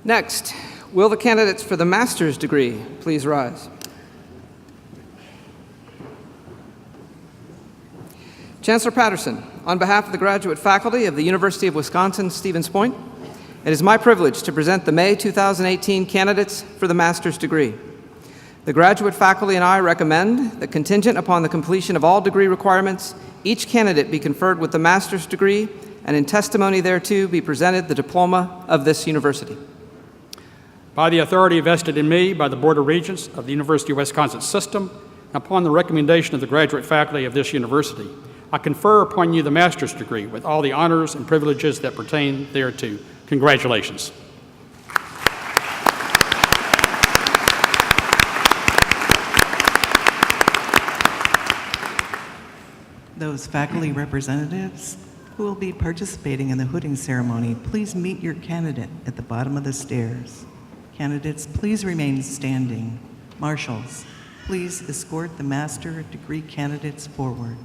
S5: Next, will the candidates for the master's degree please rise? Chancellor Patterson, on behalf of the graduate faculty of the University of Wisconsin-Stevens Point, it is my privilege to present the May 2018 candidates for the master's degree. The graduate faculty and I recommend that contingent upon the completion of all degree requirements, each candidate be conferred with the master's degree and in testimony thereto be presented the diploma of this university.
S4: By the authority vested in me by the Board of Regents of the University of Wisconsin System, and upon the recommendation of the graduate faculty of this university, I confer upon you the master's degree with all the honors and privileges that pertain thereto. Congratulations.
S2: Those faculty representatives who will be participating in the hooding ceremony, please meet your candidate at the bottom of the stairs. Candidates, please remain standing. Marshals, please escort the master degree candidates forward.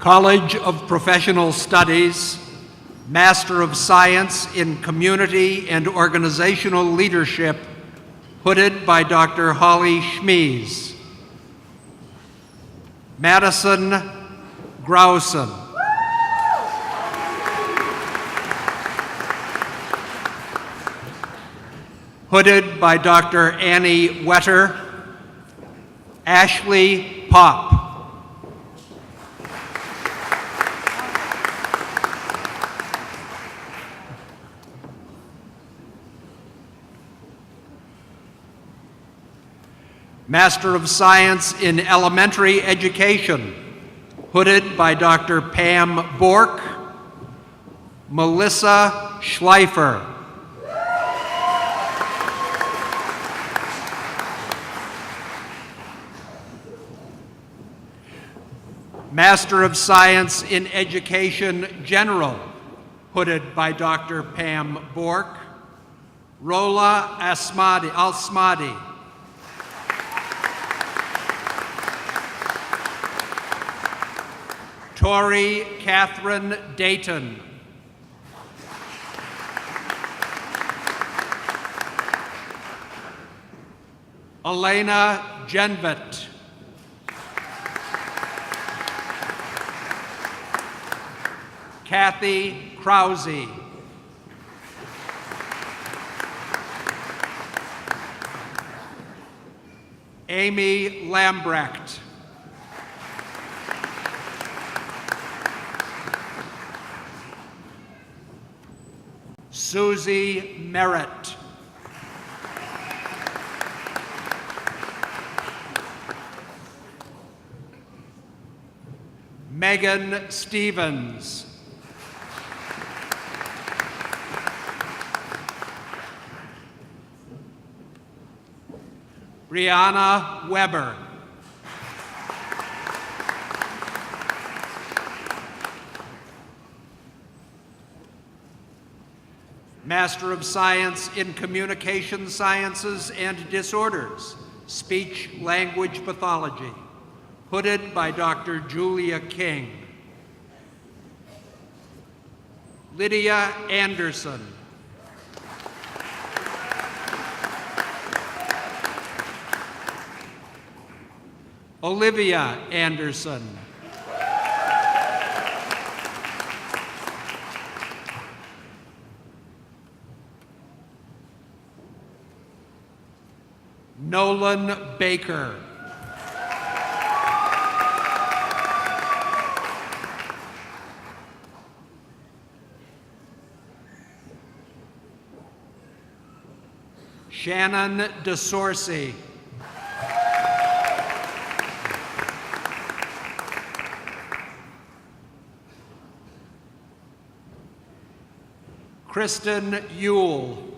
S11: College of Professional Studies, Master of Science in Community and Organizational Leadership, hooded by Dr. Holly Schmies. Madison Grausen. Hooded by Dr. Annie Wetter. Ashley Pop. Master of Science in Elementary Education, hooded by Dr. Pam Bork, Melissa Schleifer. Master of Science in Education General, hooded by Dr. Pam Bork, Rola Alsmadi. Tori Catherine Dayton. Elena Genvet. Kathy Krause. Amy Lambrecht. Susie Merritt. Megan Stevens. Brianna Weber. Master of Science in Communication Sciences and Disorders, Speech Language Pathology, hooded by Dr. Julia King. Lydia Anderson. Olivia Anderson. Nolan Baker. Shannon DeSorcy. Kristen Yule.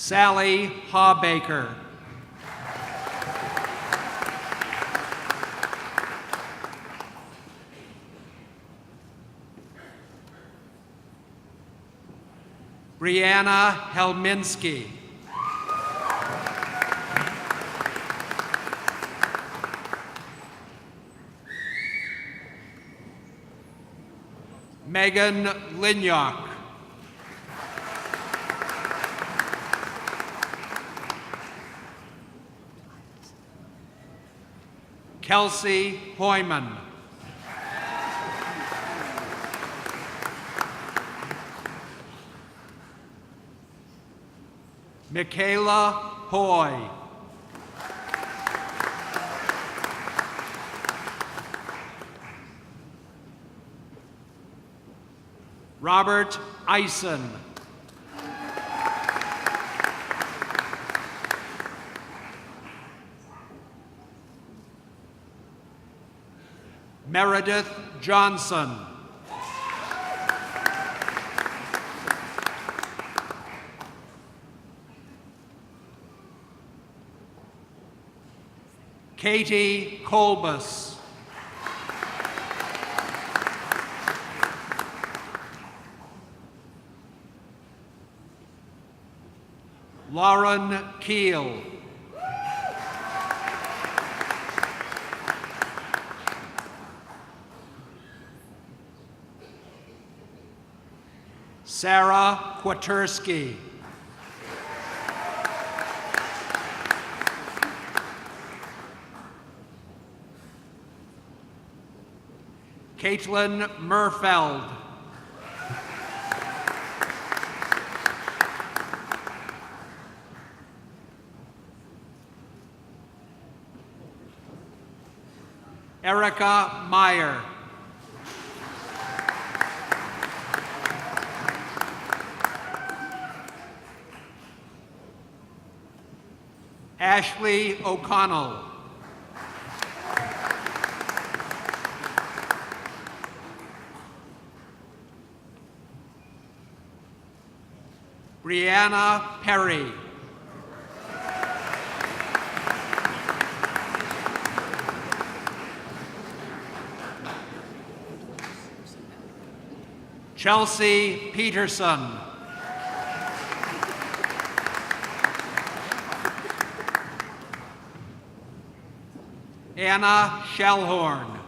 S11: Sally Hawbaker. Brianna Helminski. Megan Lignock. Kelsey Hoyman. Michaela Hoy. Robert Eisen. Meredith Johnson. Katie Kolbus. Lauren Keel. Sarah Kwaterski. Caitlin Murfeld. Erica Meyer. Ashley O'Connell. Brianna Perry. Chelsea Peterson. Anna Shellhorn.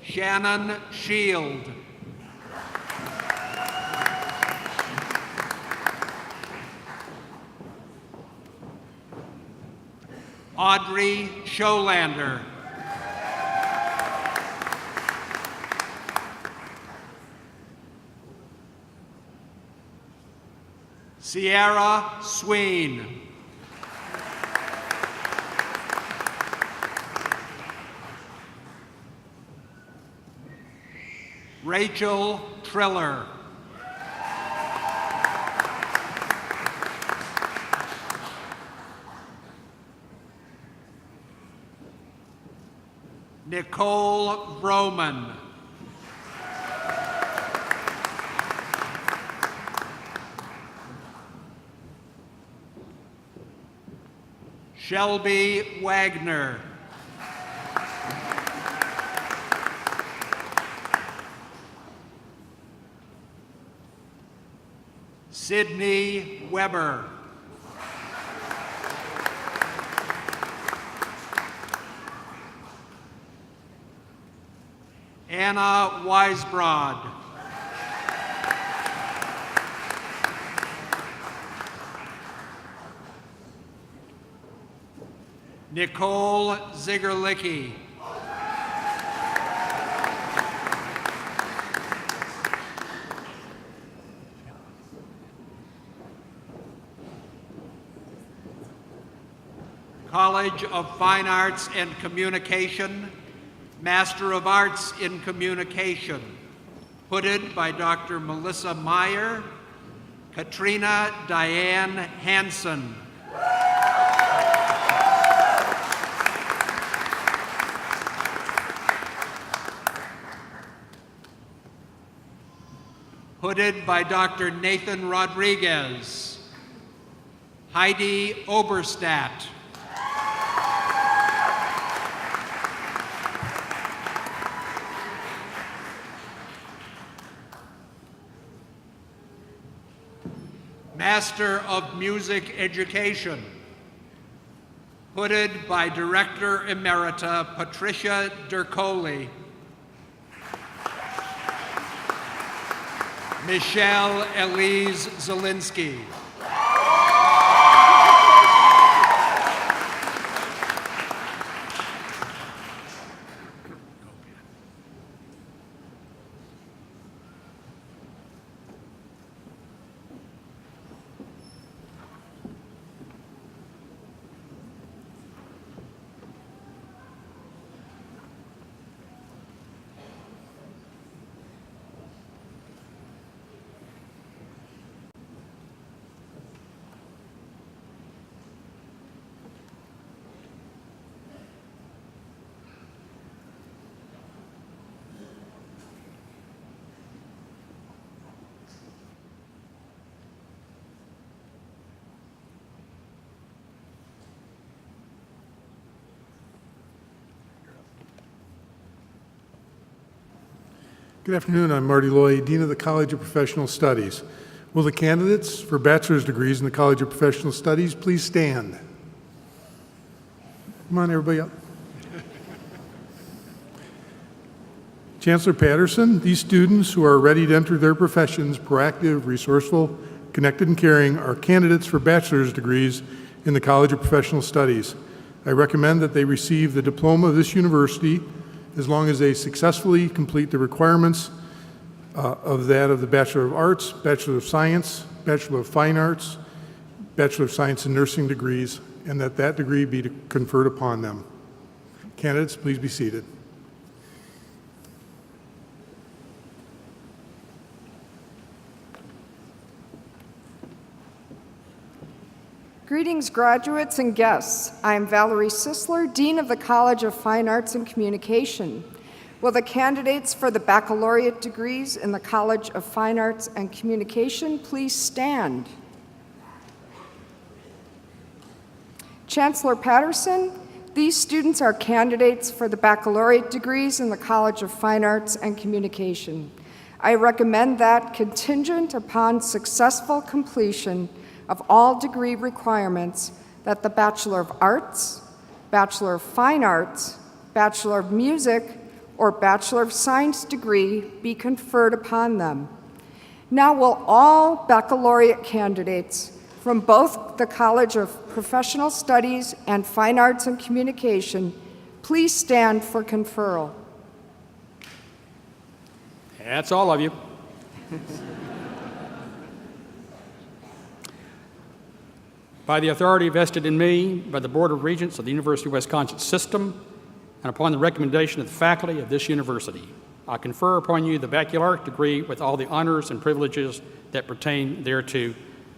S11: Shannon Shield. Audrey Scholander. Sierra Sween. Rachel Triller. Nicole Broman. Shelby Wagner. Sydney Weber. Anna Weisbrod. Nicole Zigerlicki. College of Fine Arts and Communication, Master of Arts in Communication, hooded by Dr. Melissa Meyer, Katrina Diane Hansen. Hooded by Dr. Nathan Rodriguez, Heidi Oberstadt. Master of Music Education, hooded by Director Emerita Patricia Dercoli. Michelle Elise Zielinski.
S12: Good afternoon. I'm Marty Loy, Dean of the College of Professional Studies. Will the candidates for bachelor's degrees in the College of Professional Studies please stand? Come on, everybody up. Chancellor Patterson, these students who are ready to enter their professions, proactive, resourceful, connected, and caring, are candidates for bachelor's degrees in the College of Professional Studies. I recommend that they receive the diploma of this university as long as they successfully complete the requirements of that of the Bachelor of Arts, Bachelor of Science, Bachelor of Fine Arts, Bachelor of Science in Nursing degrees, and that that degree be conferred upon them. Candidates, please be seated.
S13: Greetings, graduates and guests. I am Valerie Sisler, Dean of the College of Fine Arts and Communication. Will the candidates for the baccalaureate degrees in the College of Fine Arts and Communication please stand? Chancellor Patterson, these students are candidates for the baccalaureate degrees in the College of Fine Arts and Communication. I recommend that, contingent upon successful completion of all degree requirements, that the Bachelor of Arts, Bachelor of Fine Arts, Bachelor of Music, or Bachelor of Science degree be conferred upon them. Now will all baccalaureate candidates from both the College of Professional Studies and Fine Arts and Communication please stand for conferral.
S4: That's all of you. By the authority vested in me by the Board of Regents of the University of Wisconsin System, and upon the recommendation of the faculty of this university, I confer upon you the baccalaureate degree with all the honors and privileges that pertain thereto.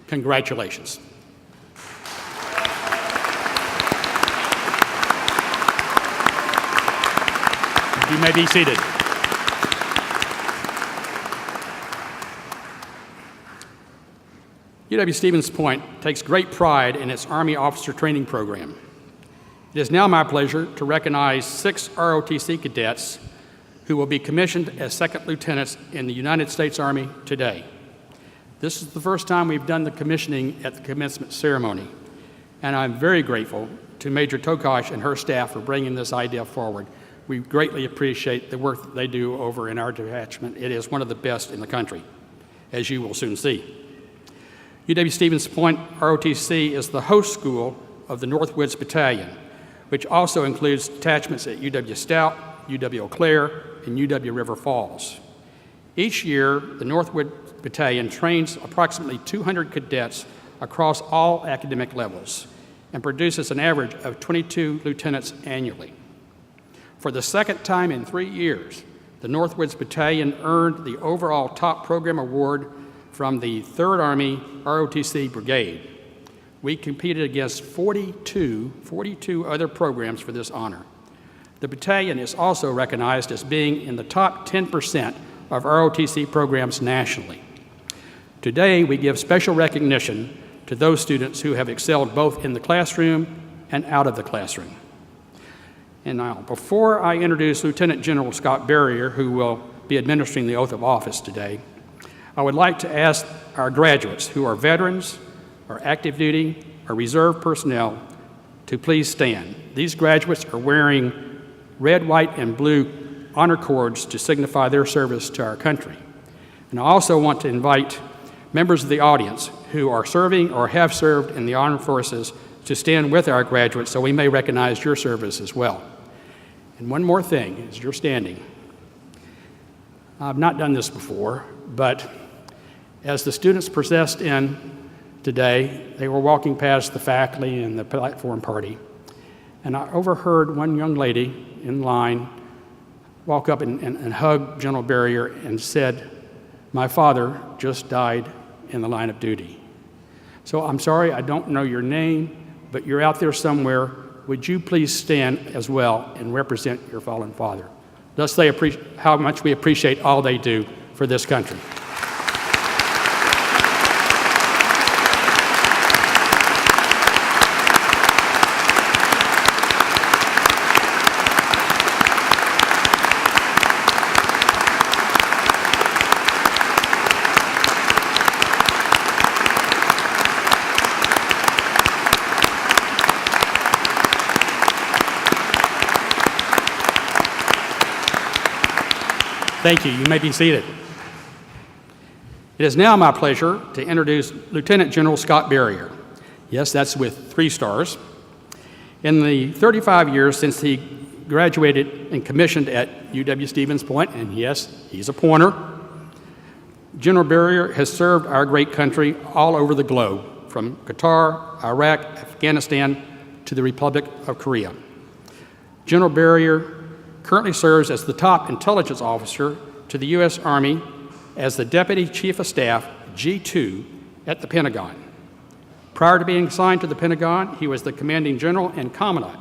S4: Congratulations. You may be seated. UW-Stevens Point takes great pride in its Army Officer Training Program. It is now my pleasure to recognize 6 ROTC cadets who will be commissioned as second lieutenants in the United States Army today. This is the first time we've done the commissioning at the commencement ceremony, and I'm very grateful to Major Tokash and her staff for bringing this idea forward. We greatly appreciate the work that they do over in our detachment. It is one of the best in the country, as you will soon see. UW-Stevens Point ROTC is the host school of the Northwoods Battalion, which also includes detachments at UW-Stout, UW-Eau Claire, and UW-River Falls. Each year, the Northwoods Battalion trains approximately 200 cadets across all academic levels and produces an average of 22 lieutenants annually. For the second time in 3 years, the Northwoods Battalion earned the overall top program award from the 3rd Army ROTC Brigade. We competed against 42 other programs for this honor. The battalion is also recognized as being in the top 10% of ROTC programs nationally. Today, we give special recognition to those students who have excelled both in the classroom and out of the classroom. And now, before I introduce Lieutenant General Scott Berrier, who will be administering the oath of office today, I would like to ask our graduates who are veterans, or active duty, or reserve personnel to please stand. These graduates are wearing red, white, and blue honor cords to signify their service to our country. And I also want to invite members of the audience who are serving or have served in the armed forces to stand with our graduates so we may recognize your service as well. And one more thing, as you're standing, I've not done this before, but as the students processed in today, they were walking past the faculty and the platform party, and I overheard one young lady in line walk up and hug General Berrier and said, "My father just died in the line of duty." So I'm sorry, I don't know your name, but you're out there somewhere. Would you please stand as well and represent your fallen father? Thus they appreciate how much we appreciate all they do for this country. Thank you. You may be seated. It is now my pleasure to introduce Lieutenant General Scott Berrier. Yes, that's with 3 stars. In the 35 years since he graduated and commissioned at UW-Stevens Point, and yes, he's a Pointer, General Berrier has served our great country all over the globe, from Qatar, Iraq, Afghanistan, to the Republic of Korea. General Berrier currently serves as the top intelligence officer to the U.S. Army as the Deputy Chief of Staff, G2, at the Pentagon. Prior to being assigned to the Pentagon, he was the Commanding General and Commandant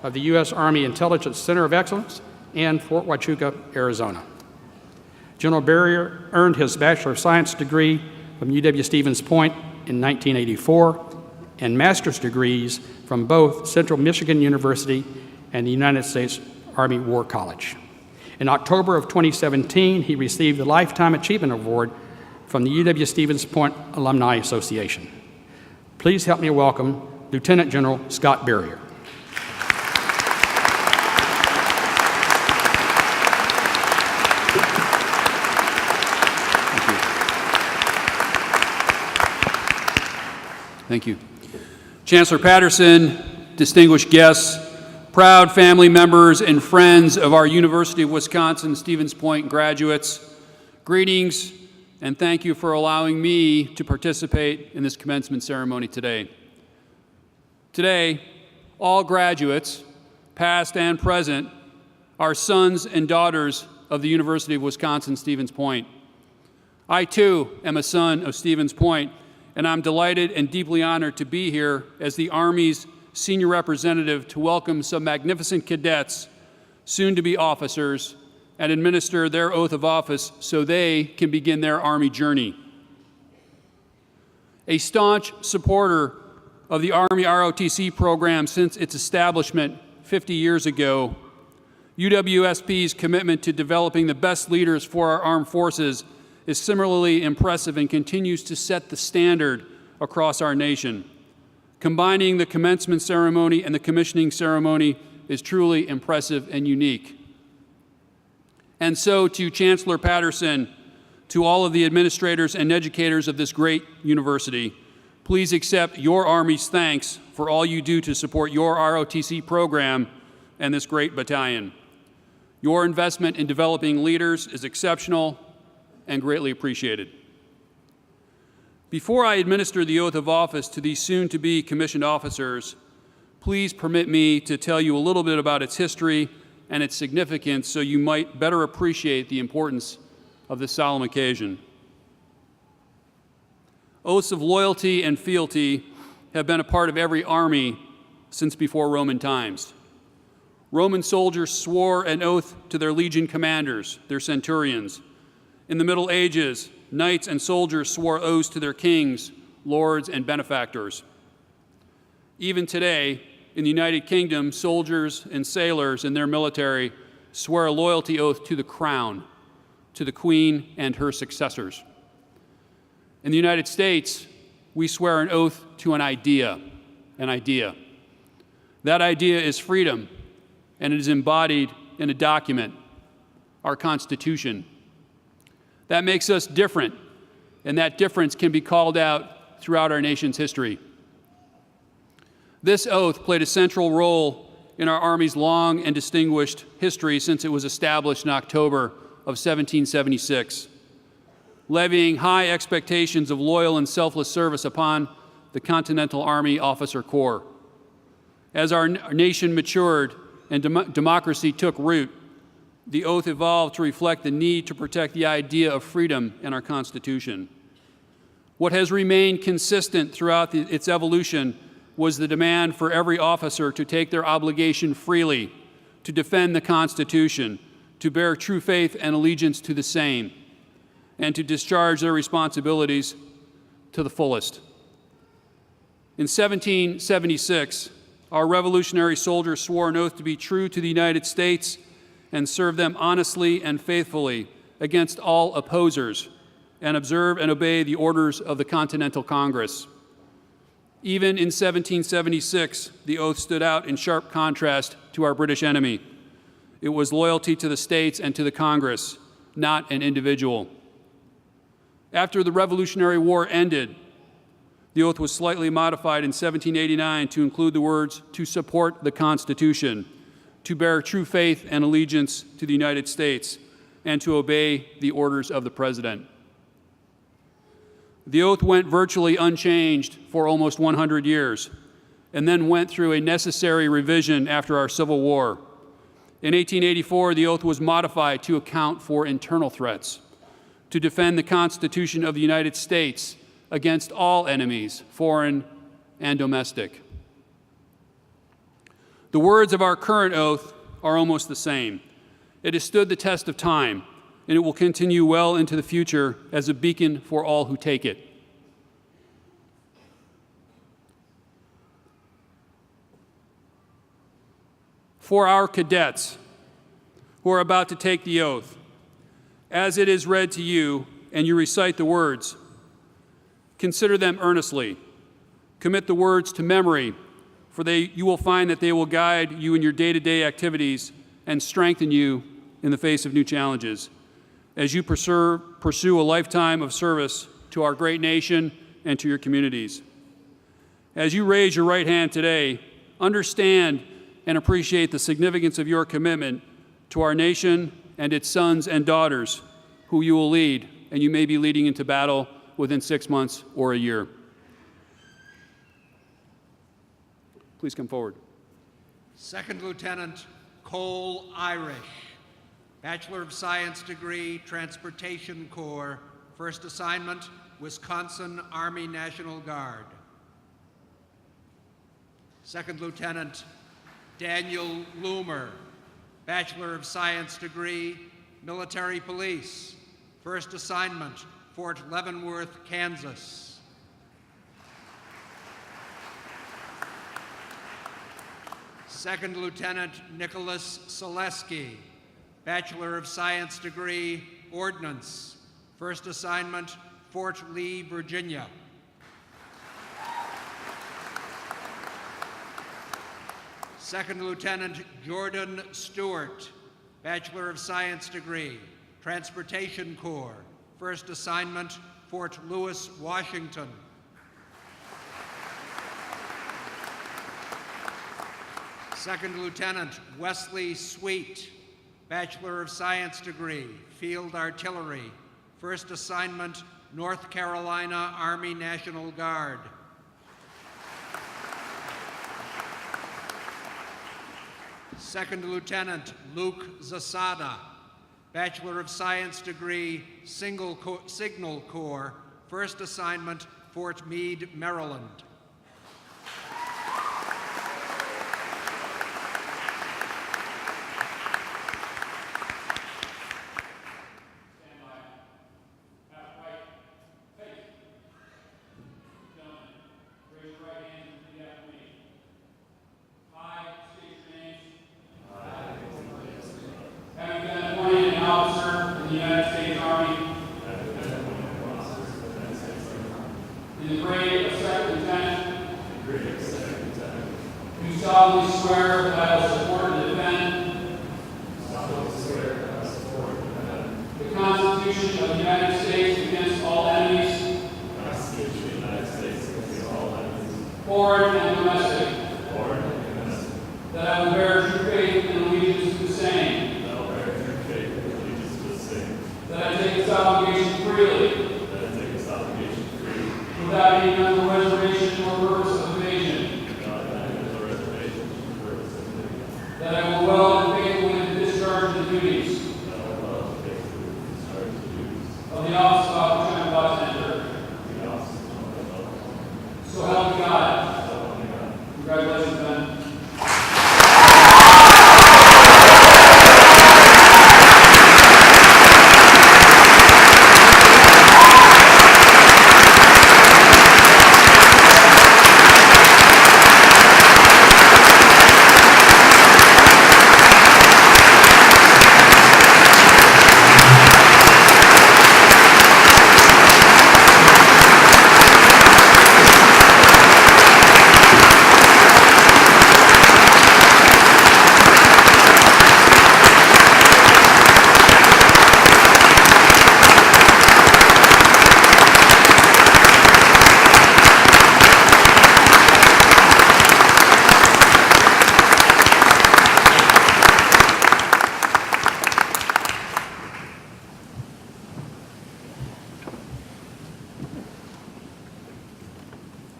S4: of the U.S. Army Intelligence Center of Excellence in Fort Huachuca, Arizona. General Berrier earned his Bachelor of Science degree from UW-Stevens Point in 1984 and master's degrees from both Central Michigan University and the United States Army War College. In October of 2017, he received the Lifetime Achievement Award from the UW-Stevens Point Alumni Association. Please help me welcome Lieutenant General Scott Berrier.
S14: Thank you. Chancellor Patterson, distinguished guests, proud family members and friends of our University of Wisconsin-Stevens Point graduates, greetings and thank you for allowing me to participate in this commencement ceremony today. Today, all graduates, past and present, are sons and daughters of the University of Wisconsin-Stevens Point. I, too, am a son of Stevens Point, and I'm delighted and deeply honored to be here as the Army's senior representative to welcome some magnificent cadets, soon to be officers, and administer their oath of office so they can begin their Army journey. A staunch supporter of the Army ROTC program since its establishment 50 years ago, UWSP's commitment to developing the best leaders for our armed forces is similarly impressive and continues to set the standard across our nation. Combining the commencement ceremony and the commissioning ceremony is truly impressive and unique. And so to Chancellor Patterson, to all of the administrators and educators of this great university, please accept your Army's thanks for all you do to support your ROTC program and this great battalion. Your investment in developing leaders is exceptional and greatly appreciated. Before I administer the oath of office to these soon-to-be commissioned officers, please permit me to tell you a little bit about its history and its significance so you might better appreciate the importance of this solemn occasion. Oaths of loyalty and fealty have been a part of every army since before Roman times. Roman soldiers swore an oath to their legion commanders, their centurions. In the Middle Ages, knights and soldiers swore oaths to their kings, lords, and benefactors. Even today, in the United Kingdom, soldiers and sailors in their military swear a loyalty oath to the crown, to the Queen and her successors. In the United States, we swear an oath to an idea. That idea is freedom, and it is embodied in a document, our Constitution. That makes us different, and that difference can be called out throughout our nation's history. This oath played a central role in our Army's long and distinguished history since it was established in October of 1776, levying high expectations of loyal and selfless service upon the Continental Army Officer Corps. As our nation matured and democracy took root, the oath evolved to reflect the need to protect the idea of freedom in our Constitution. What has remained consistent throughout its evolution was the demand for every officer to take their obligation freely, to defend the Constitution, to bear true faith and allegiance to the same, and to discharge their responsibilities to the fullest. In 1776, our revolutionary soldiers swore an oath to be true to the United States and serve them honestly and faithfully against all opposers, and observe and obey the orders of the Continental Congress. Even in 1776, the oath stood out in sharp contrast to our British enemy. It was loyalty to the states and to the Congress, not an individual. After the Revolutionary War ended, the oath was slightly modified in 1789 to include the words, "to support the Constitution," to bear true faith and allegiance to the United States, and to obey the orders of the President. The oath went virtually unchanged for almost 100 years, and then went through a necessary revision after our Civil War. In 1884, the oath was modified to account for internal threats, to defend the Constitution of the United States against all enemies, foreign and domestic. The words of our current oath are almost the same. It has stood the test of time, and it will continue well into the future as a beacon for all who take it. For our cadets who are about to take the oath, as it is read to you and you recite the words, consider them earnestly. Commit the words to memory, for you will find that they will guide you in your day-to-day activities and strengthen you in the face of new challenges as you pursue a lifetime of service to our great nation and to your communities. As you raise your right hand today, understand and appreciate the significance of your commitment to our nation and its sons and daughters who you will lead, and you may be leading into battle within 6 months or a year. Please come forward.
S11: Second Lieutenant Cole Irish, Bachelor of Science degree, Transportation Corps, first assignment, Wisconsin Army National Guard. Second Lieutenant Daniel Loomer, Bachelor of Science degree, Military Police, first assignment, Fort Leavenworth, Kansas. Second Lieutenant Nicholas Selesky, Bachelor of Science degree, Ordnance, first assignment, Fort Lee, Virginia. Second Lieutenant Jordan Stewart, Bachelor of Science degree, Transportation Corps, first assignment, Fort Lewis, Washington. Second Lieutenant Wesley Sweet, Bachelor of Science degree, Field Artillery, first assignment, North Carolina Army National Guard. Second Lieutenant Luke Zasada, Bachelor of Science degree, Signal Corps, first assignment, Fort Meade, Maryland.
S14: In the grade of Second Lieutenant solemnly swear that I will support and defend the Constitution of the United States against all enemies, foreign and domestic, that I will bear true faith and allegiance to the same, that I take this obligation freely, without any mental reservation or purpose of evasion, that I will well and faithfully discharge the duties of the office of Lieutenant Bartender. So help me God. Congratulations, Ben.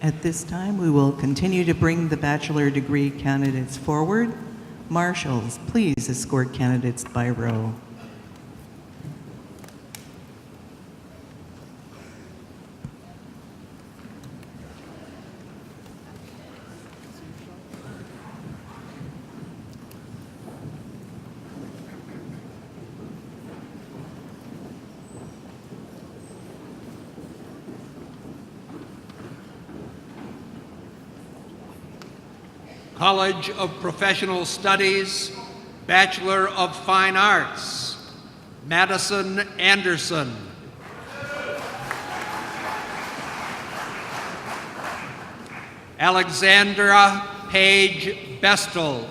S2: At this time, we will continue to bring the bachelor degree candidates forward. Marshals, please escort candidates by row.
S11: College of Professional Studies, Bachelor of Fine Arts, Madison Anderson. Alexandra Page Bestel.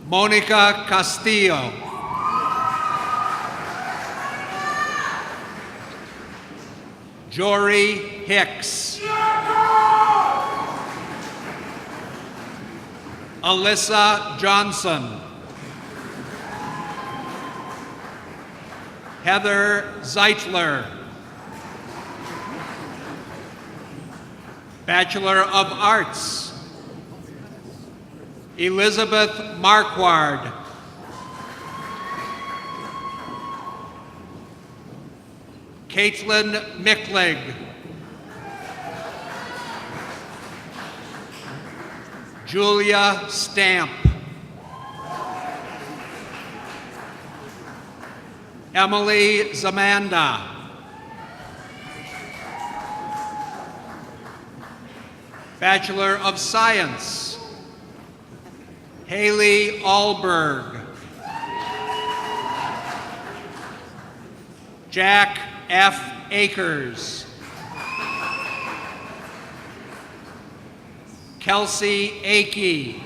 S11: Monica Castillo. Jory Hicks. Alyssa Johnson. Heather Zeitler. Bachelor of Arts, Elizabeth Marquard. Caitlin Micklig. Julia Stamp. Emily Zamanda. Bachelor of Science, Haley Alberg. Jack F. Akers. Kelsey Akey.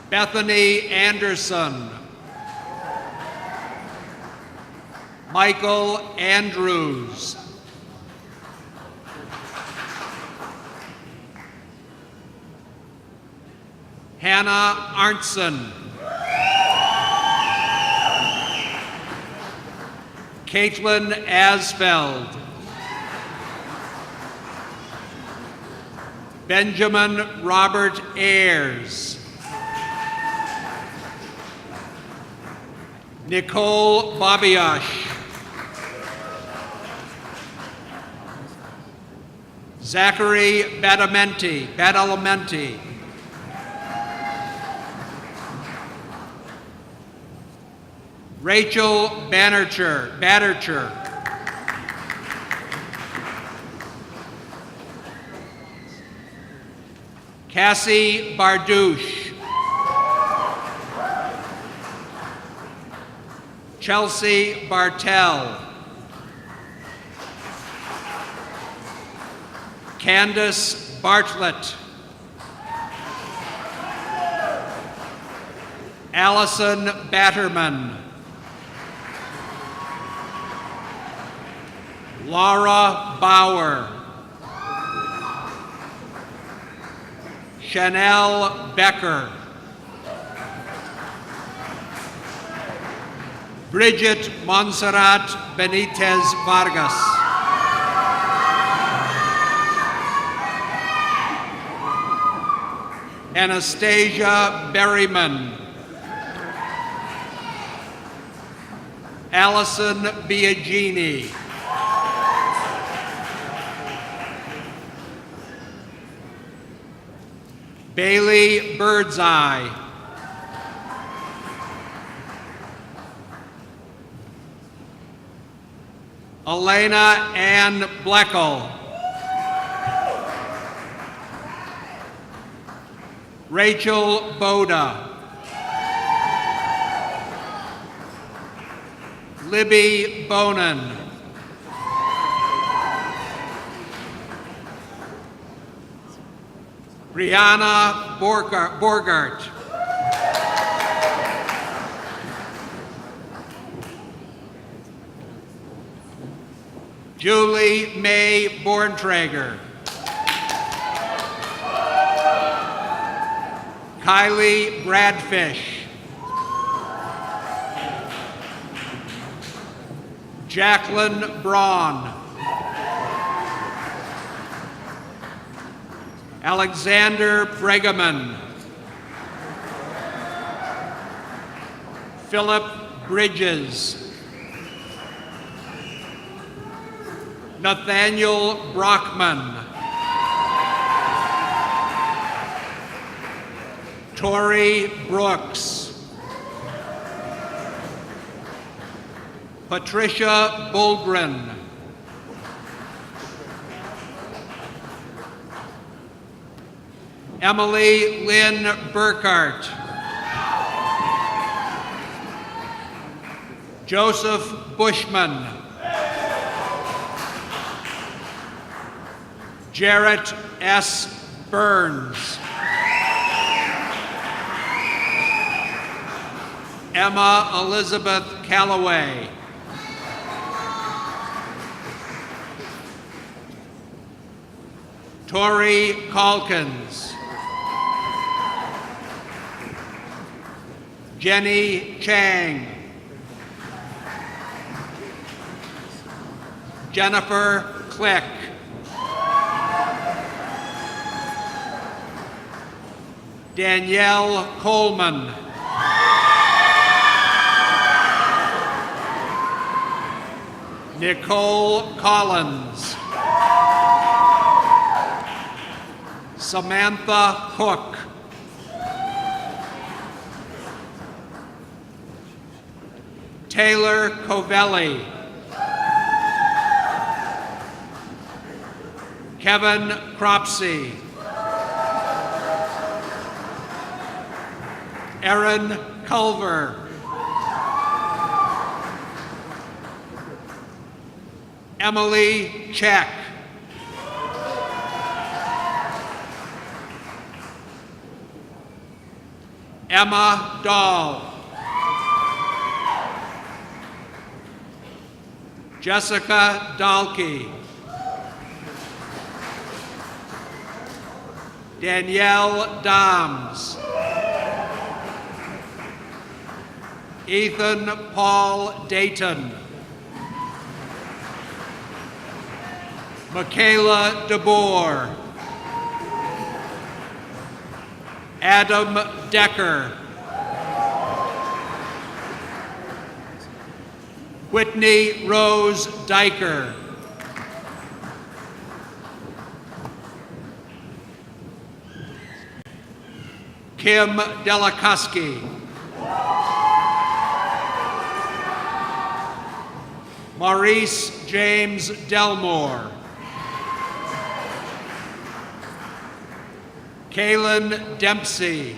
S11: Bethany Anderson. Michael Andrews. Hannah Arntzen. Caitlin Asfeld. Benjamin Robert Ayers. Nicole Babiash. Zachary Badalamenti. Rachel Battercher. Cassie Bardouche. Chelsea Bartell. Candace Bartlett. Allison Batterman. Laura Bauer. Chanel Becker. Bridget Montserrat Benitez Vargas. Anastasia Berryman. Allison Biagini. Bailey Birdseye. Elena Ann Bleckel. Rachel Boda. Libby Bonin. Brianna Borgart. Julie May Borntrager. Kylie Bradfish. Jacqueline Braun. Alexander Bregeman. Philip Bridges. Nathaniel Brockman. Tori Brooks. Patricia Bulgren. Emily Lynn Burkhart. Joseph Bushman. Jarrett S. Burns. Emma Elizabeth Calloway. Tori Calkins. Jenny Chang. Jennifer Click. Danielle Coleman. Nicole Collins. Samantha Hook. Taylor Covelli. Kevin Cropsey. Erin Culver. Emily Check. Emma Dahl. Jessica Dahlke. Danielle Doms. Ethan Paul Dayton. Michaela DeBoer. Adam Decker. Whitney Rose Diker. Kim Delakuski. Maurice James Delmore. Kaylin Dempsey.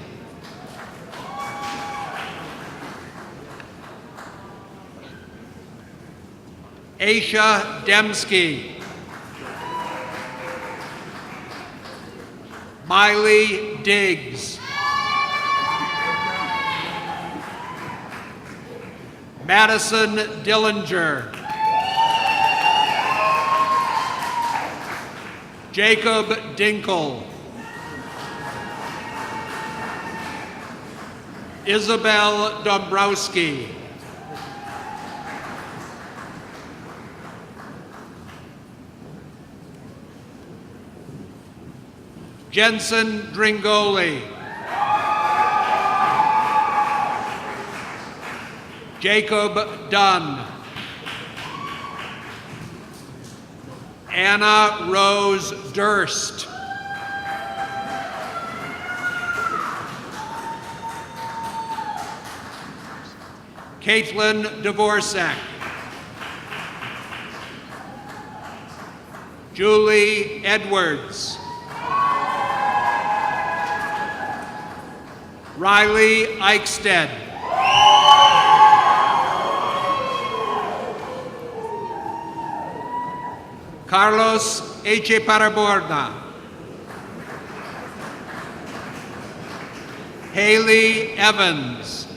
S11: Aisha Demsky. Miley Diggs. Madison Dillinger. Jacob Dinkle. Isabel Dombrowski. Jensen Dringoli. Jacob Dunn. Anna Rose Durst. Caitlin Dvorak. Julie Edwards. Riley Eichstead. Carlos Echeparaborda. Haley Evans.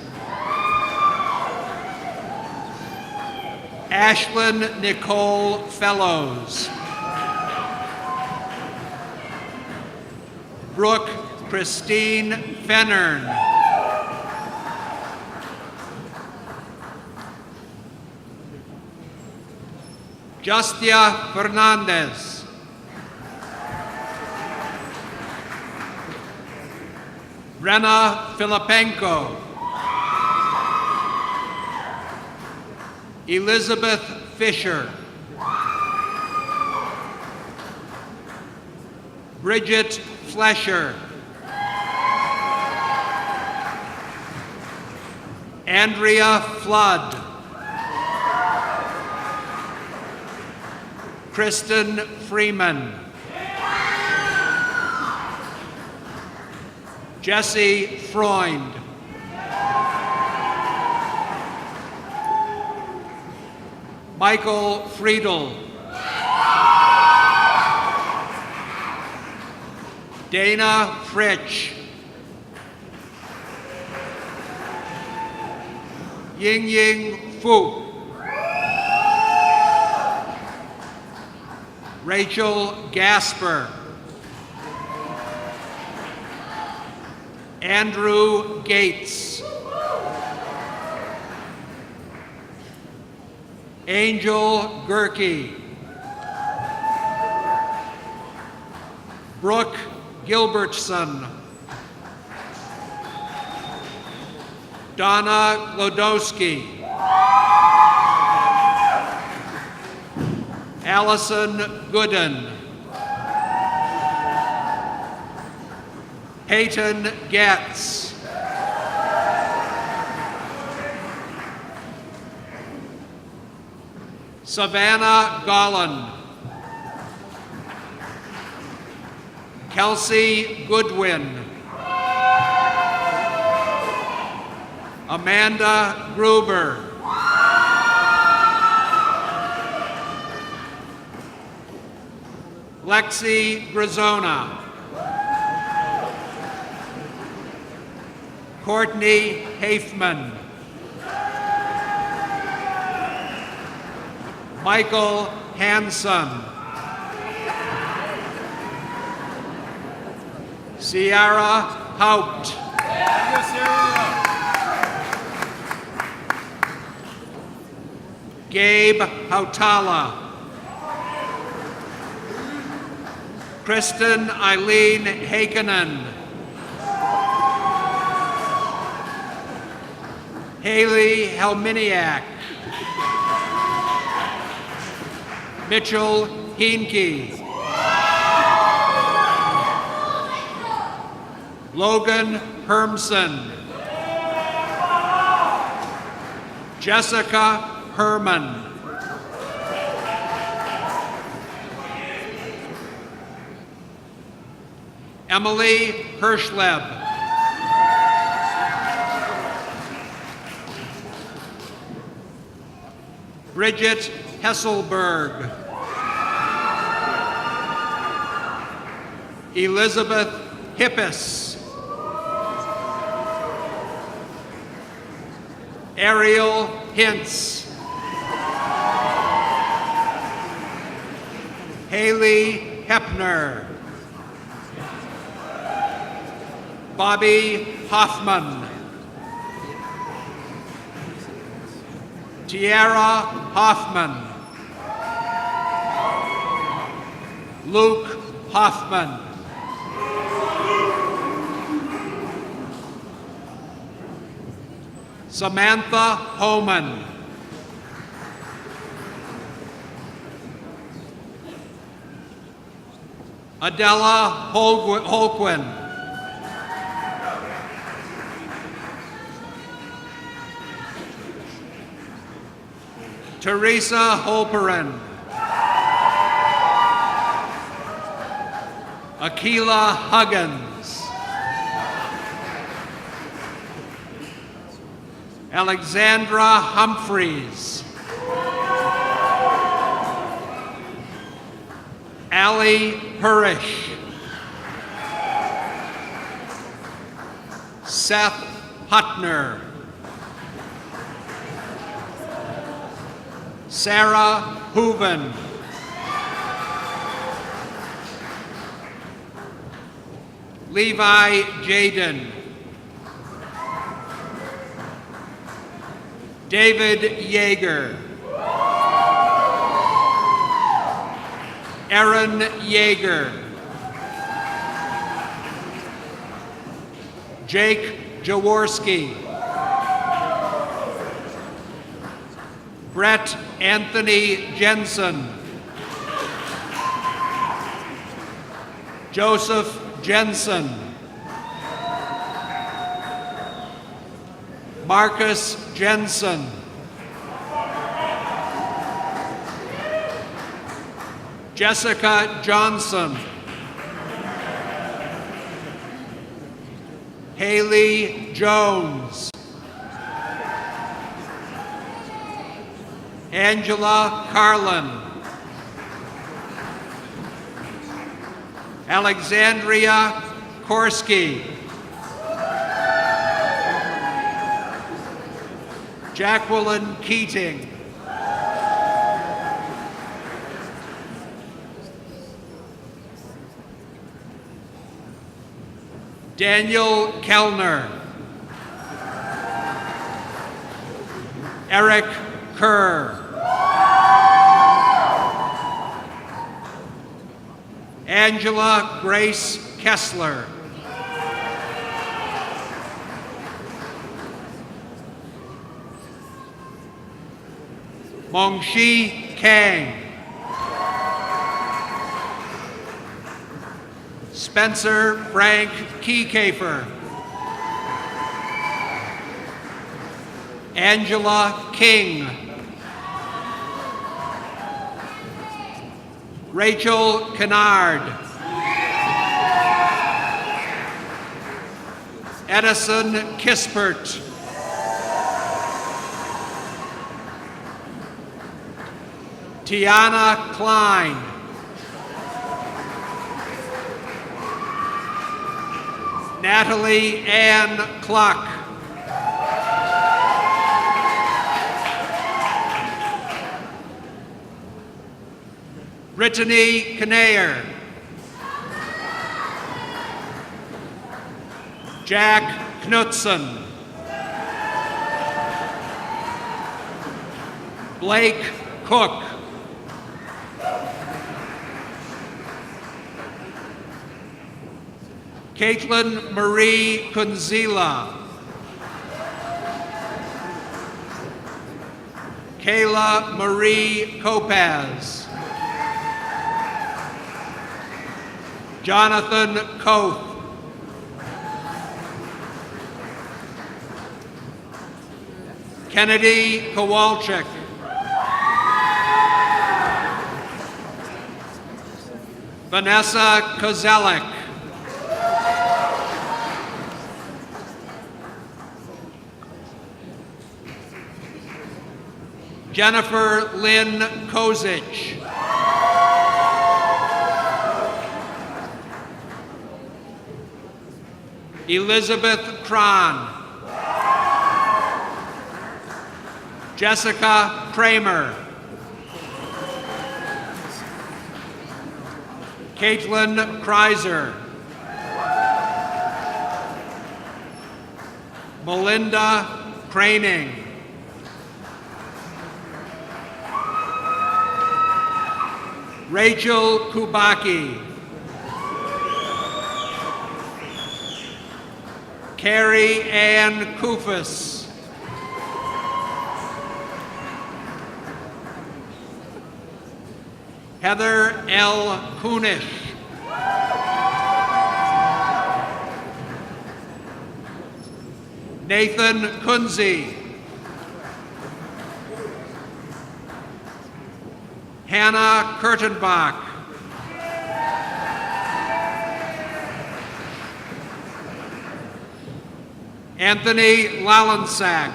S11: Ashlyn Nicole Fellows. Brooke Christine Fennern. Justia Fernandez. Brenna Filipenko. Elizabeth Fisher. Bridget Flesher. Andrea Flood. Kristen Freeman. Jesse Freund. Michael Friedel. Dana Fritsch. Ying Fu. Rachel Gasper. Andrew Gates. Angel Gerke. Brooke Gilbertson. Donna Glodowski. Allison Gooden. Peyton Getz. Savannah Golland. Kelsey Goodwin. Amanda Gruber. Lexi Grizona. Courtney Hafman. Michael Hanson. Ciara Haupt. Gabe Hautala. Kristen Eileen Hakenen. Haley Helminiak. Mitchell Heenke. Logan Hermson. Jessica Herman. Emily Hirschleb. Bridget Hesselberg. Elizabeth Kippis, Ariel Hintz, Haley Hepner, Bobby Hoffman, Tiara Hoffman, Luke Hoffman, Samantha Homan, Adela Holquin, Teresa Holperin, Akila Huggins, Alexandra Humphreys, Allie Hurish, Seth Hutner, Sarah Hooven, Levi Jaden, David Yeager, Aaron Yeager, Jake Jaworski, Brett Anthony Jensen, Joseph Jensen, Marcus Jensen, Jessica Johnson, Haley Jones, Angela Carlin, Alexandria Korsky, Jacqueline Keating, Daniel Kellner, Eric Kerr, Angela Grace Kessler, Mongxi Kang, Spencer Frank Kiecafer, Angela King, Rachel Kennard, Edison Kispert, Tiana Klein, Natalie Ann Cluck, Brittany Knayer, Jack Knutson, Blake Cook, Caitlin Marie Kunzila, Kayla Marie Kopaz, Jonathan Koth, Kennedy Kowalczyk, Vanessa Kozelik, Jennifer Lynn Kozich, Elizabeth Tron. Jessica Kramer. Caitlin Kreiser. Melinda Craning. Rachel Kubaki. Carrie Ann Kufus. Heather L. Kunish. Nathan Kunze. Hannah Kurtenbach. Anthony Lalensack.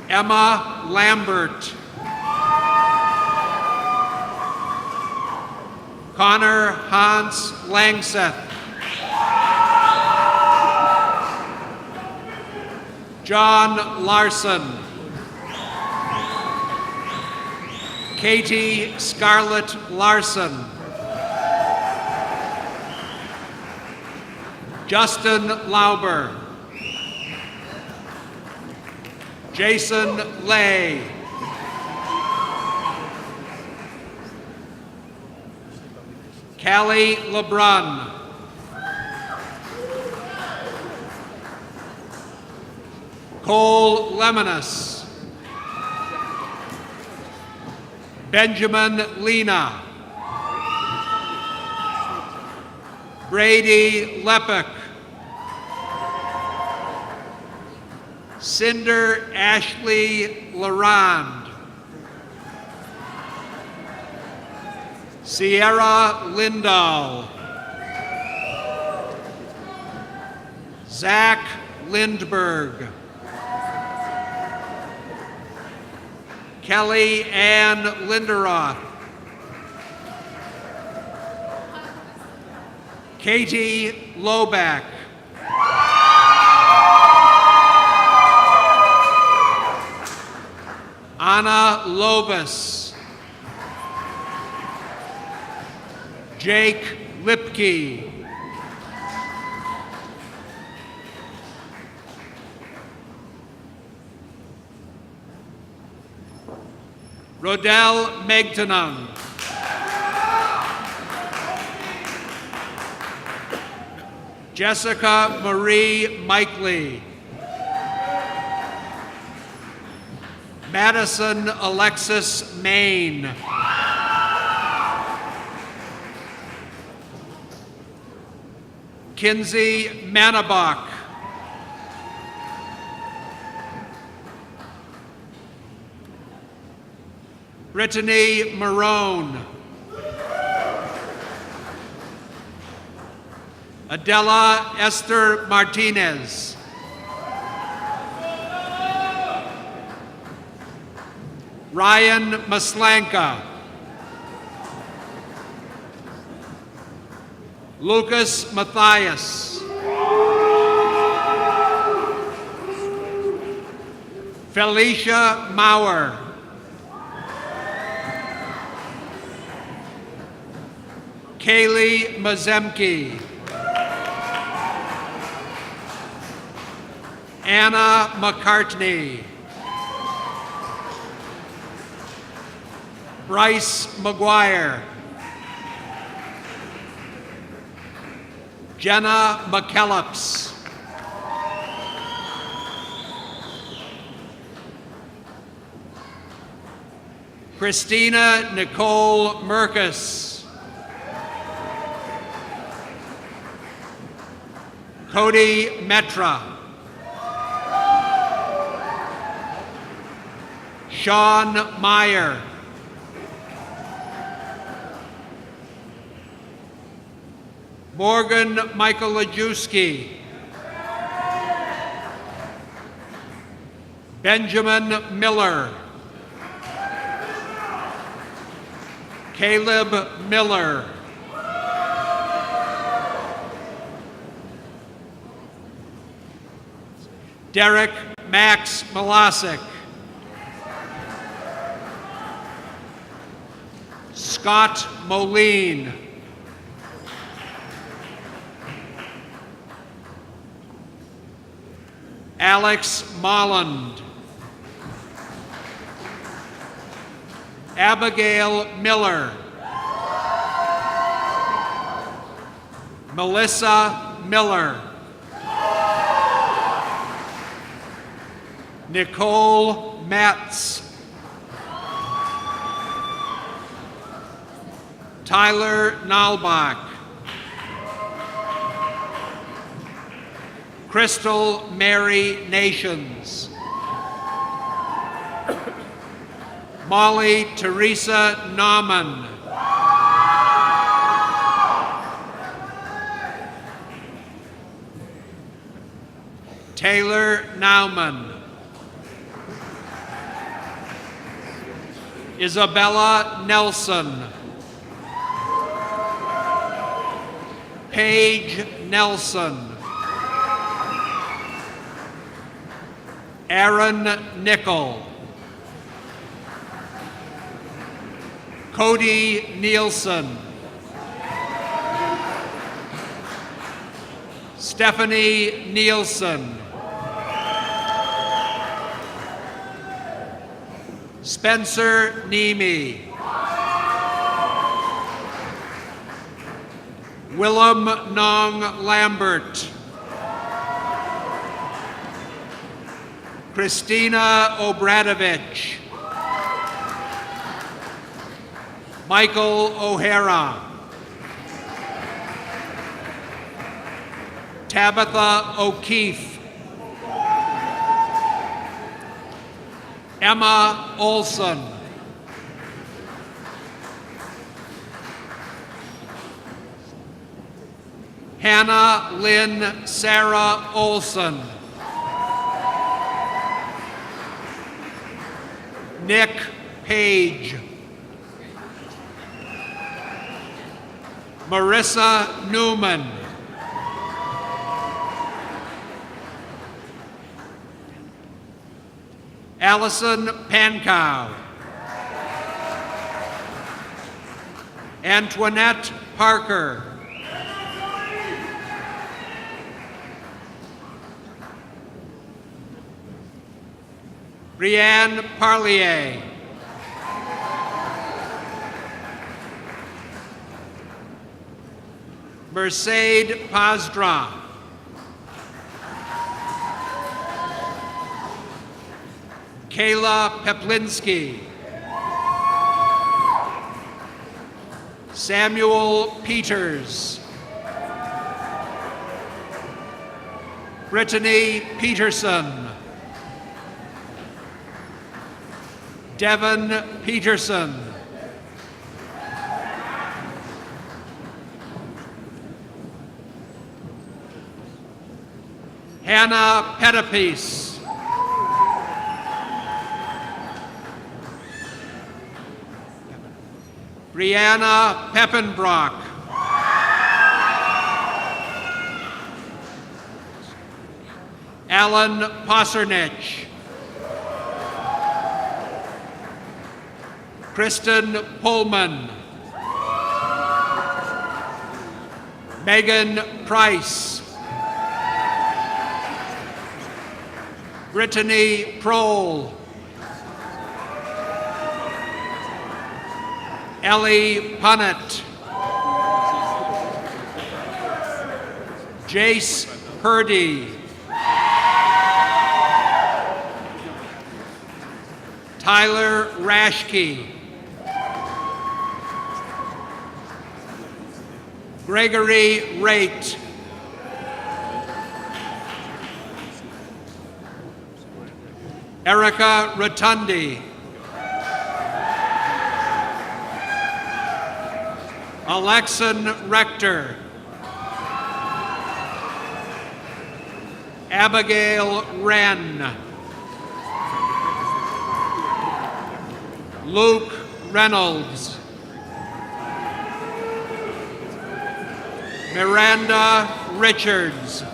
S11: Emma Lambert. Connor Hans Langseth. John Larson. Katie Scarlett Larson. Justin Lauber. Jason Lay. Callie LeBrun. Cole Lemonis. Benjamin Lena. Brady Lepick. Cinder Ashley Larand. Sierra Lindahl. Zach Lindberg. Kelly Ann Linderoth. Katie Loback. Anna Lobus. Jake Lipke. Rodell Megtanum. Jessica Marie Mikely. Madison Alexis Main. Kinsey Manabach. Brittany Marone. Adela Esther Martinez. Ryan Maslanka. Lucas Matthias. Felicia Maurer. Kaylee Mazemke. Anna McCartney. Bryce McGuire. Jenna McKellips. Christina Nicole Merkus. Cody Metra. Sean Meyer. Morgan Michael Lajewski. Benjamin Miller. Caleb Miller. Derek Max Malasic. Scott Moline. Alex Molland. Abigail Miller. Melissa Miller. Nicole Metz. Tyler Nalbach. Crystal Mary Nations. Molly Teresa Nauman. Taylor Nauman. Isabella Nelson. Paige Nelson. Aaron Nickel. Cody Nielsen. Stephanie Nielsen. Spencer Nemi. Willem Nong Lambert. Christina Obradovich. Michael O'Hara. Tabitha O'Keefe. Emma Olson. Hannah Lynn Sarah Olson. Nick Page. Marissa Newman. Allison Pankow. Antoinette Parker. Brianne Parlier. Mercedes Pazdra. Kayla Peplinski. Samuel Peters. Brittany Peterson. Devin Peterson. Hannah Pettipies. Brianna Peppenbrock. Alan Posernich. Kristen Pullman. Megan Price. Brittany Prohl. Ellie Punnett. Jace Purdy. Tyler Rashke. Gregory Raitt. Erica Rotundi. Alexan Rector. Abigail Wren. Luke Reynolds. Miranda Richards.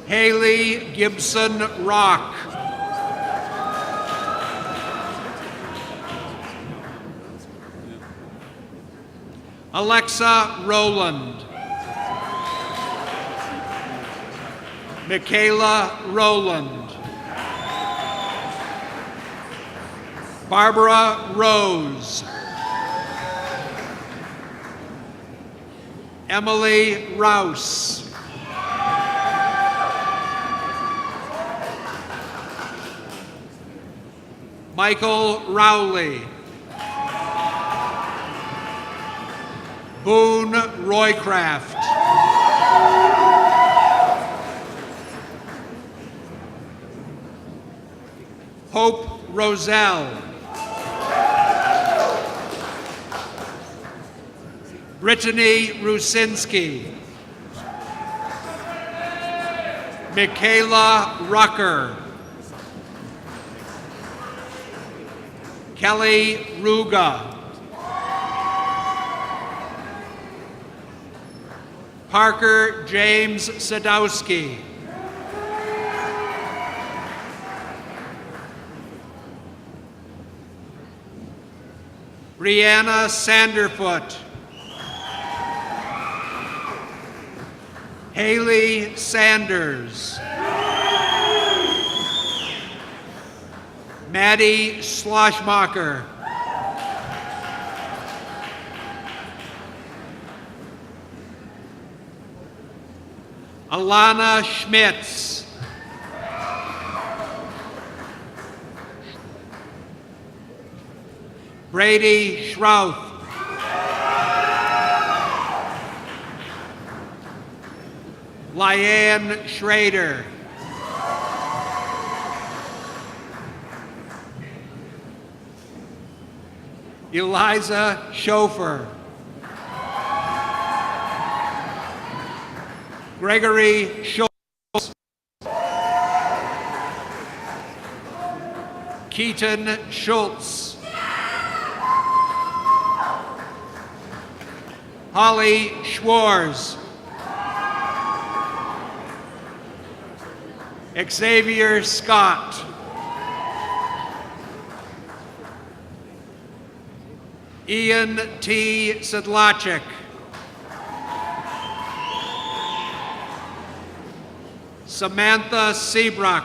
S11: Haley Gibson Rock. Alexa Rowland. Michaela Rowland. Barbara Rose. Emily Rouse. Michael Rowley. Boone Roycraft. Hope Roselle. Brittany Rusinski. Michaela Rucker. Kelly Ruga. Parker James Sadowski. Brianna Sanderfoot. Haley Sanders. Maddie Schlossmacher. Alana Schmitz. Brady Schrouth. Lyanne Schrader. Eliza Schofer. Gregory Schultz. Keaton Schultz. Holly Schwarz. Xavier Scott. Ian T. Sedlacek. Samantha Seabrook.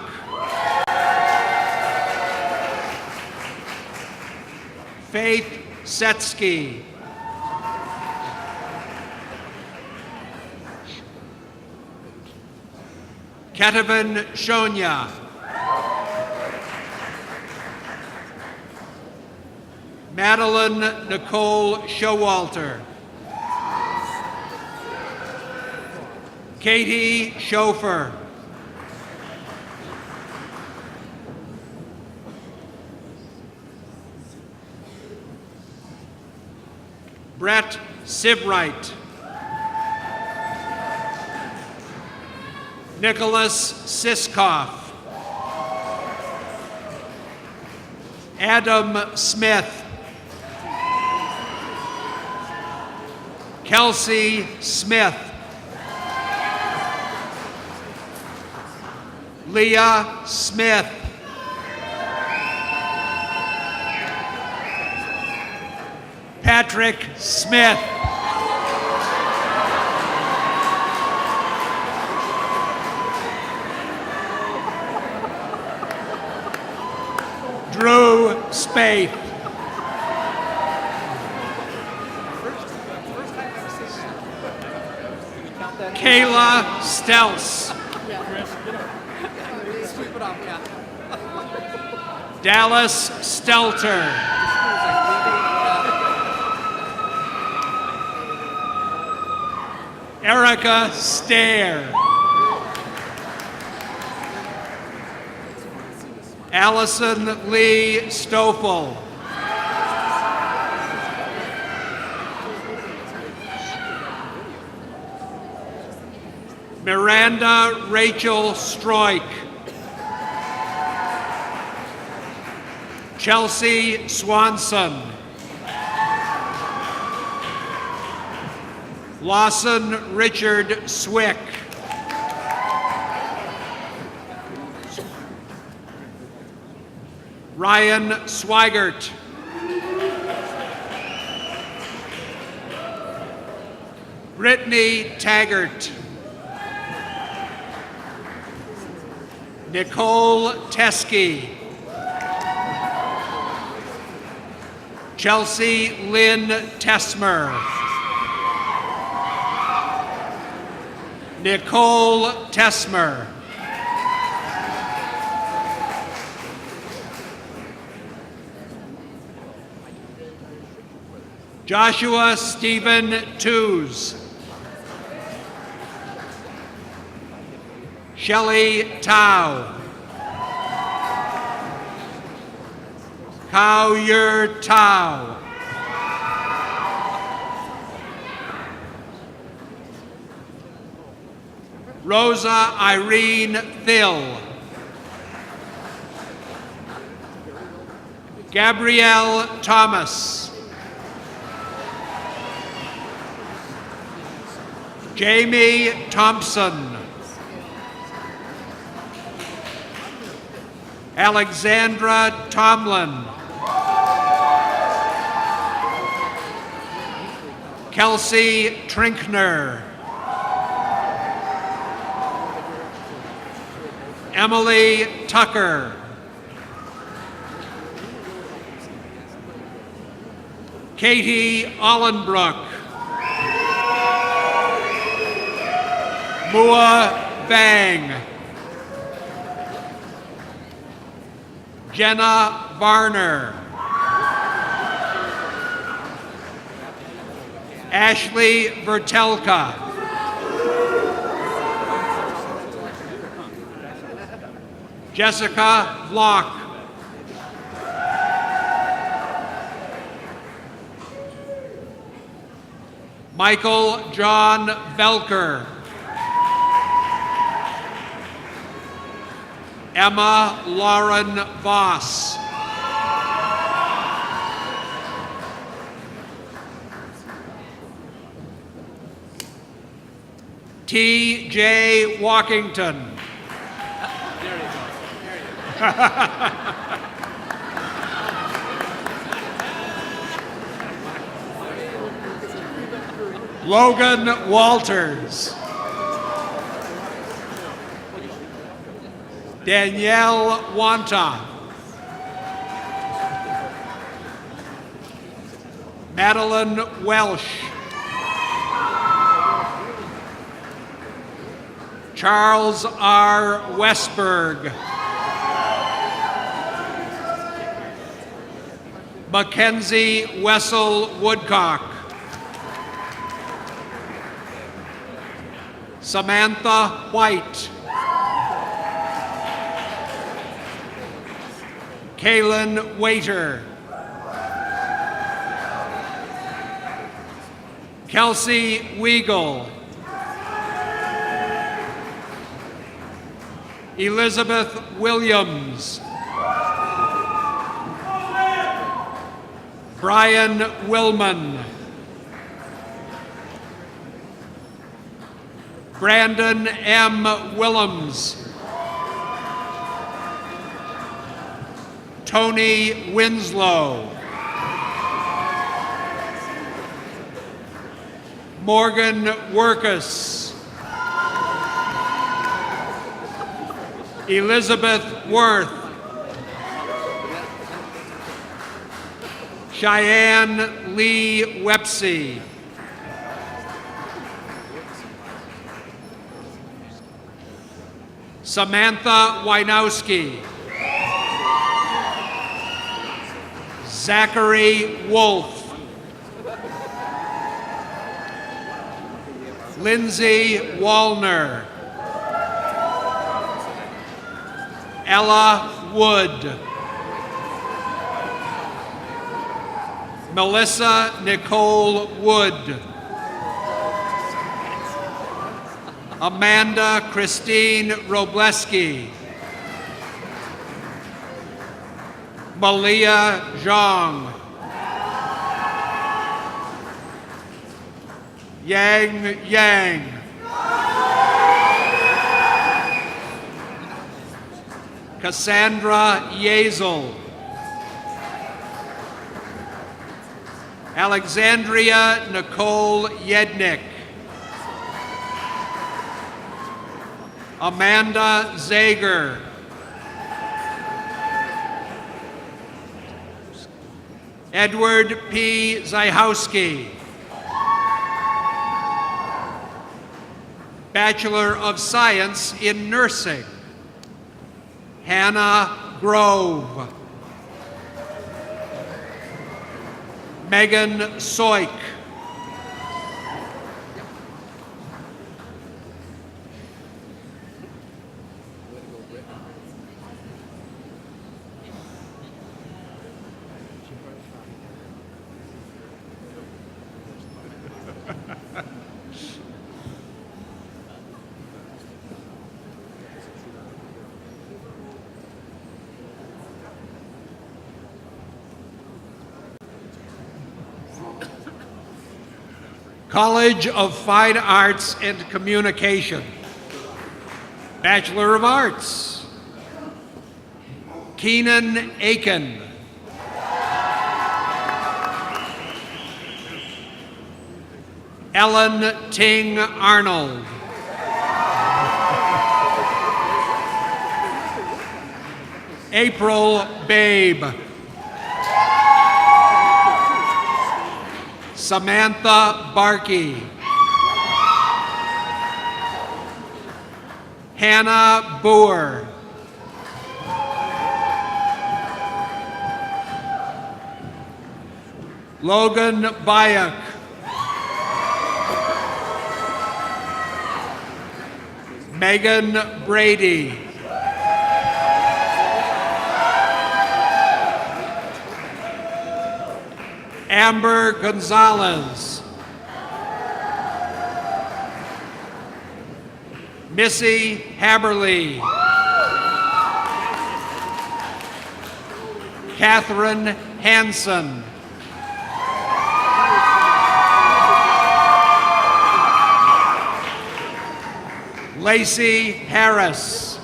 S11: Faith Setsky. Ketavan Shonya. Madeline Nicole Showalter. Katie Schofer. Brett Sivright. Nicholas Siskoff. Adam Smith. Kelsey Smith. Leah Smith. Patrick Smith. Drew Spaeth. Kayla Stelz. Dallas Stelter. Erica Stair. Allison Lee Stoffel. Miranda Rachel Stroik. Chelsea Swanson. Lawson Richard Swick. Ryan Swigert. Brittany Taggart. Nicole Teskey. Chelsea Lynn Tesmer. Nicole Tesmer. Joshua Stephen Tews. Shelley Tao. Kao Yer Tao. Rosa Irene Thill. Gabrielle Thomas. Jamie Thompson. Alexandra Tomlin. Kelsey Trinkner. Emily Tucker. Katie Ollenbrook. Mua Bang. Jenna Varner. Ashley Vertelka. Jessica Vlock. Michael John Velker. Emma Lauren Voss. T.J. Walkington. Logan Walters. Danielle Wanta. Madeline Welsh. Charles R. Westberg. Mackenzie Wessel Woodcock. Samantha White. Kaylin Waiter. Kelsey Weigel. Elizabeth Williams. Brian Willman. Brandon M. Willems. Tony Winslow. Morgan Workus. Elizabeth Worth. Cheyenne Lee Wepsey. Samantha Wynowski. Zachary Wolf. Lindsay Wallner. Ella Wood. Melissa Nicole Wood. Amanda Christine Robleski. Malia Zhang. Yang Yang. Cassandra Yezel. Alexandria Nicole Yednick. Amanda Zager. Edward P. Zyhowski. Bachelor of Science in Nursing, Hannah Grove. Megan Soik. College of Fine Arts and Communication, Bachelor of Arts, Keenan Aiken. Ellen Ting Arnold. April Babe. Samantha Barkey. Hannah Boer. Logan Bayek. Megan Brady. Amber Gonzalez. Missy Haberly. Catherine Hanson. Lacey Harris.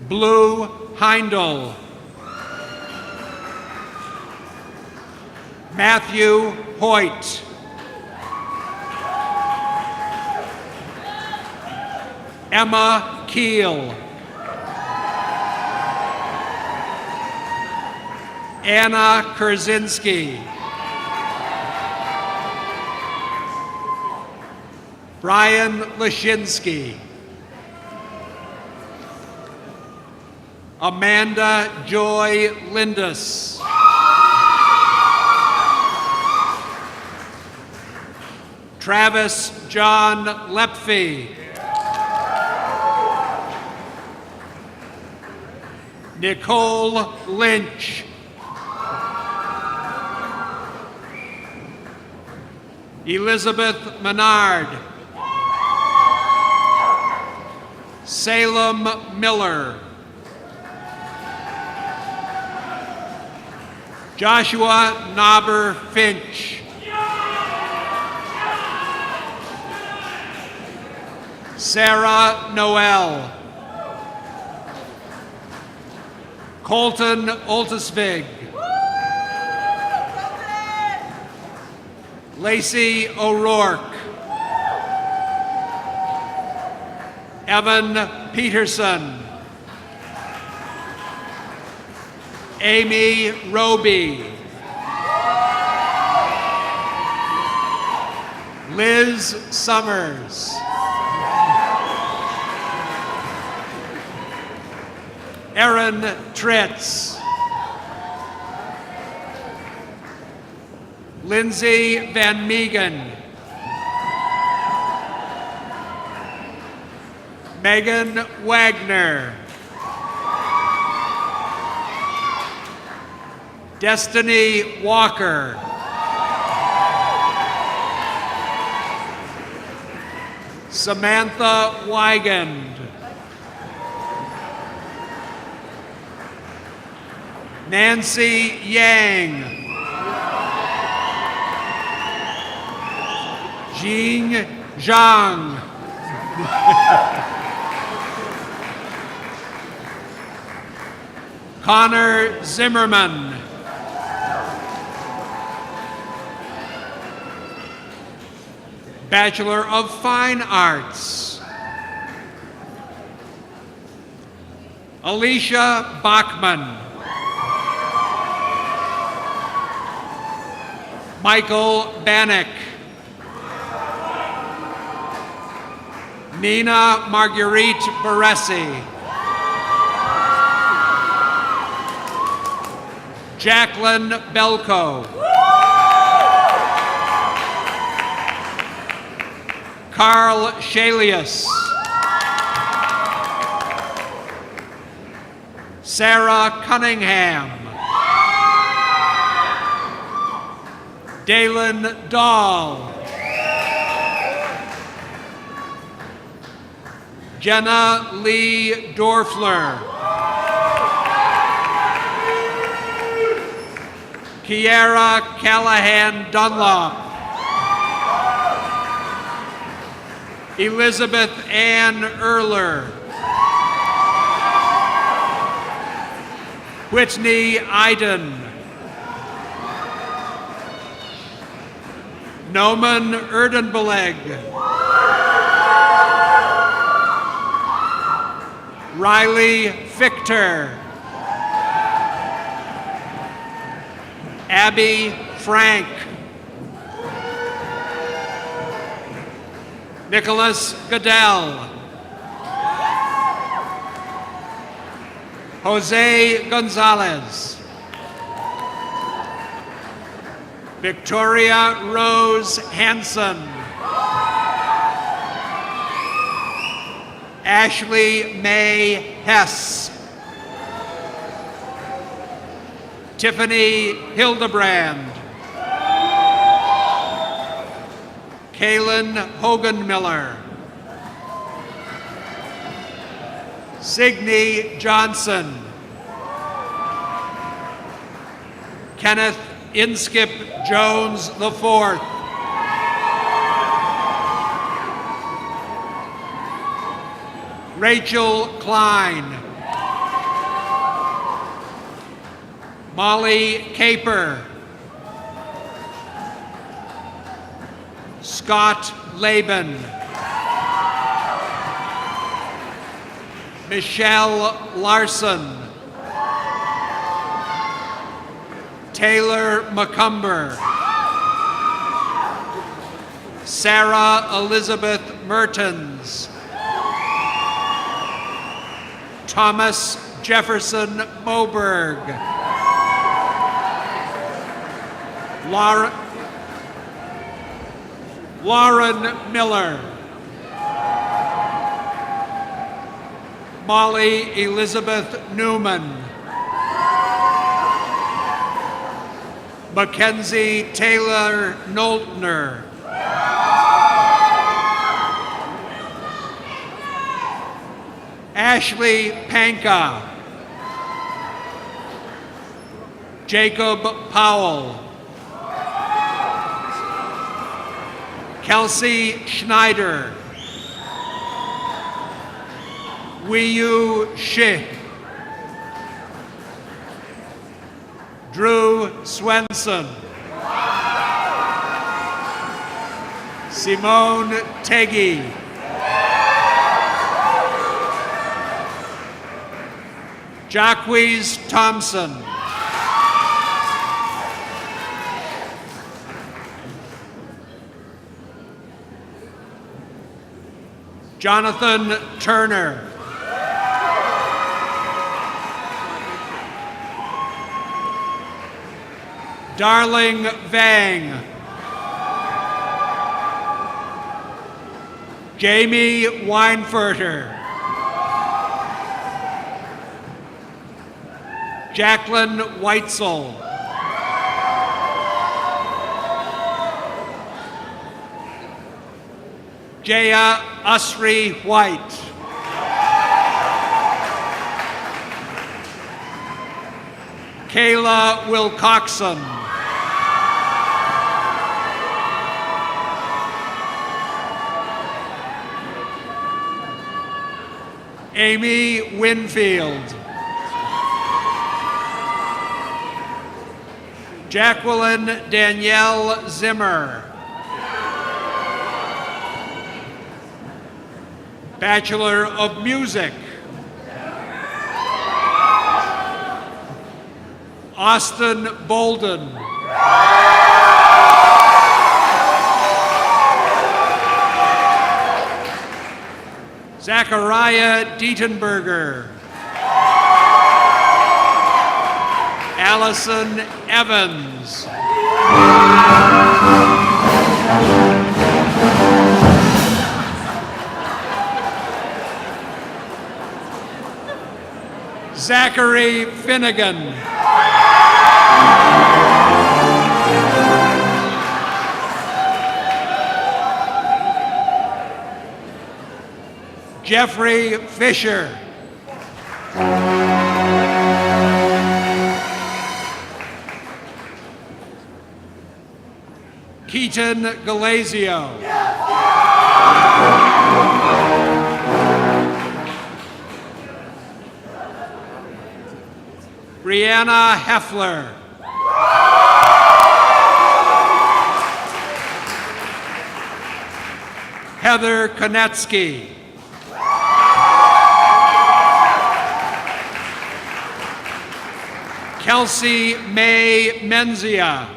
S11: Blue Heindel. Matthew Hoyt. Emma Keel. Anna Kurzinski. Brian Lashinsky. Amanda Joy Lindus. Travis John Lepfy. Nicole Lynch. Elizabeth Menard. Salem Miller. Joshua Knobber Finch. Sarah Noel. Colton Oltesvig. Lacey O'Rourke. Evan Peterson. Amy Roby. Liz Summers. Erin Tritz. Lindsay Van Meegen. Megan Wagner. Destiny Walker. Samantha Wigand. Nancy Yang. Jing Zhang. Connor Zimmerman. Bachelor of Fine Arts, Alicia Bachman. Michael Bannock. Nina Marguerite Baresi. Jacqueline Belko. Carl Shalius. Sarah Cunningham. Dalen Dahl. Jenna Lee Dorfler. Kiara Callahan Dunlop. Elizabeth Ann Erler. Whitney Iden. Noman Erdenbeleg. Riley Fichter. Abby Frank. Nicholas Goodell. Jose Gonzalez. Victoria Rose Hanson. Ashley May Hess. Tiffany Hildebrand. Kaylin Hogan Miller. Signe Johnson. Kenneth Inskip Jones IV. Rachel Klein. Molly Caper. Scott Laban. Michelle Larson. Taylor McCumber. Sarah Elizabeth Mertens. Thomas Jefferson Moberg. Lauren Miller. Molly Elizabeth Newman. Mackenzie Taylor Noltner. Ashley Panka. Jacob Powell. Kelsey Schneider. Wiyu Shi. Drew Swenson. Simone Teggy. Jacquees Thompson. Jonathan Turner. Darling Vang. Jamie Weinfurter. Jacqueline Weitzel. Jaya Usri White. Kayla Wilcoxon. Amy Winfield. Jacqueline Danielle Zimmer. Bachelor of Music. Austin Bolden. Zachariah Dietenberger. Allison Evans. Zachary Finnegan. Jeffrey Fisher. Keaton Galazio. Brianna Heffler. Heather Konetsky. Kelsey May Menzia.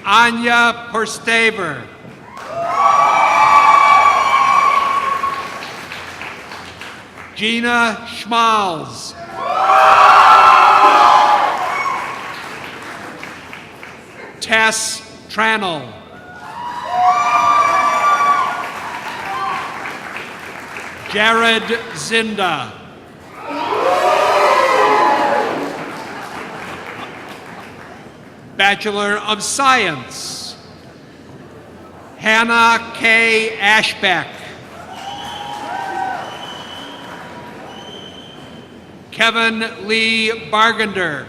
S11: Anya Perstaver. Gina Schmalz. Tess Tranel. Jared Zinda. Bachelor of Science. Hannah K. Ashbeck. Kevin Lee Bargender.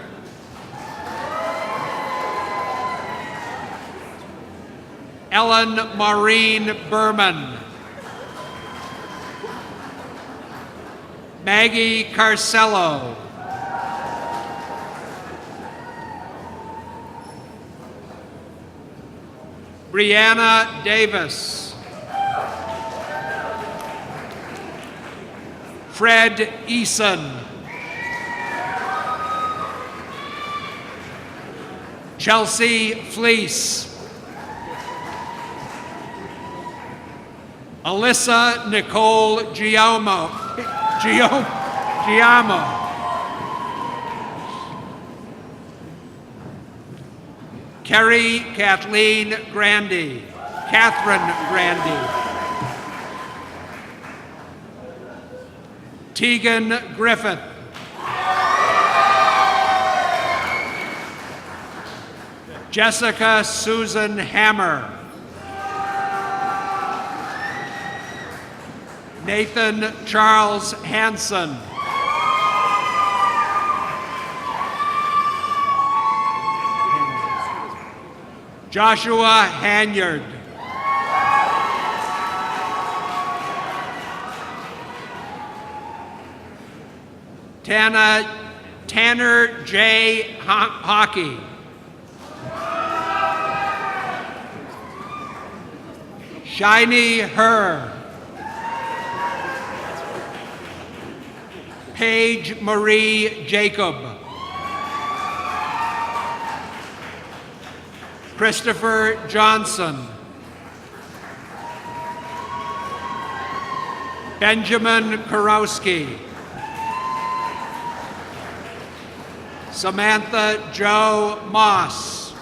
S11: Ellen Maureen Berman. Maggie Carcello. Brianna Davis. Fred Eason. Chelsea Fleece. Alyssa Nicole Giamo. Carrie Catherine Grandy. Tegan Griffith. Jessica Susan Hammer. Nathan Charles Hanson. Joshua Hanyard. Tanner J. Hockey. Shiny Her. Paige Marie Jacob. Christopher Johnson. Benjamin Kurowski. Samantha Jo Moss.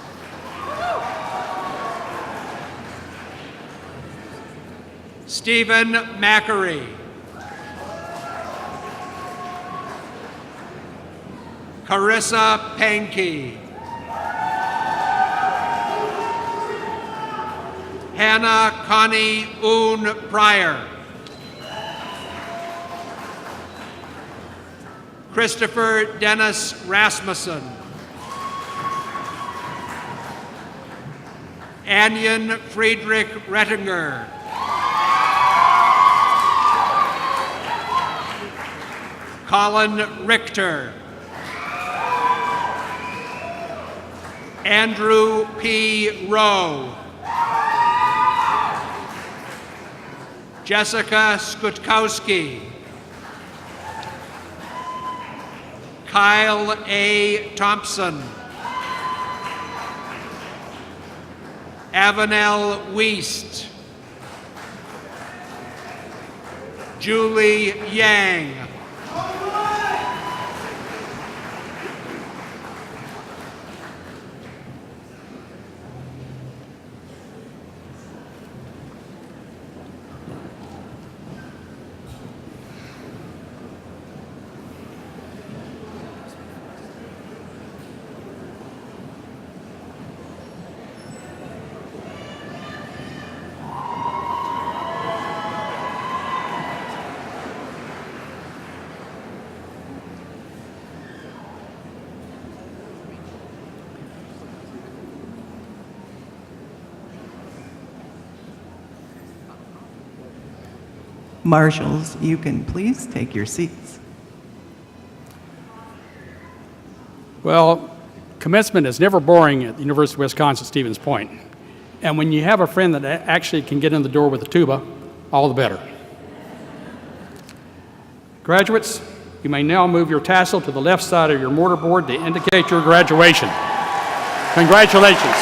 S11: Stephen Mackery. Carissa Pankey. Hannah Connie Oon Pryor. Christopher Dennis Rasmussen. Anyan Friedrich Rettinger. Colin Richter. Andrew P. Rowe. Jessica Skutkowski. Kyle A. Thompson. Avenel Wiest. Julie Yang.
S2: Marshals, you can please take your seats.
S4: Well, commencement is never boring at the University of Wisconsin-Stevens Point. And when you have a friend that actually can get in the door with a tuba, all the better. Graduates, you may now move your tassel to the left side of your mortarboard to indicate your graduation. Congratulations.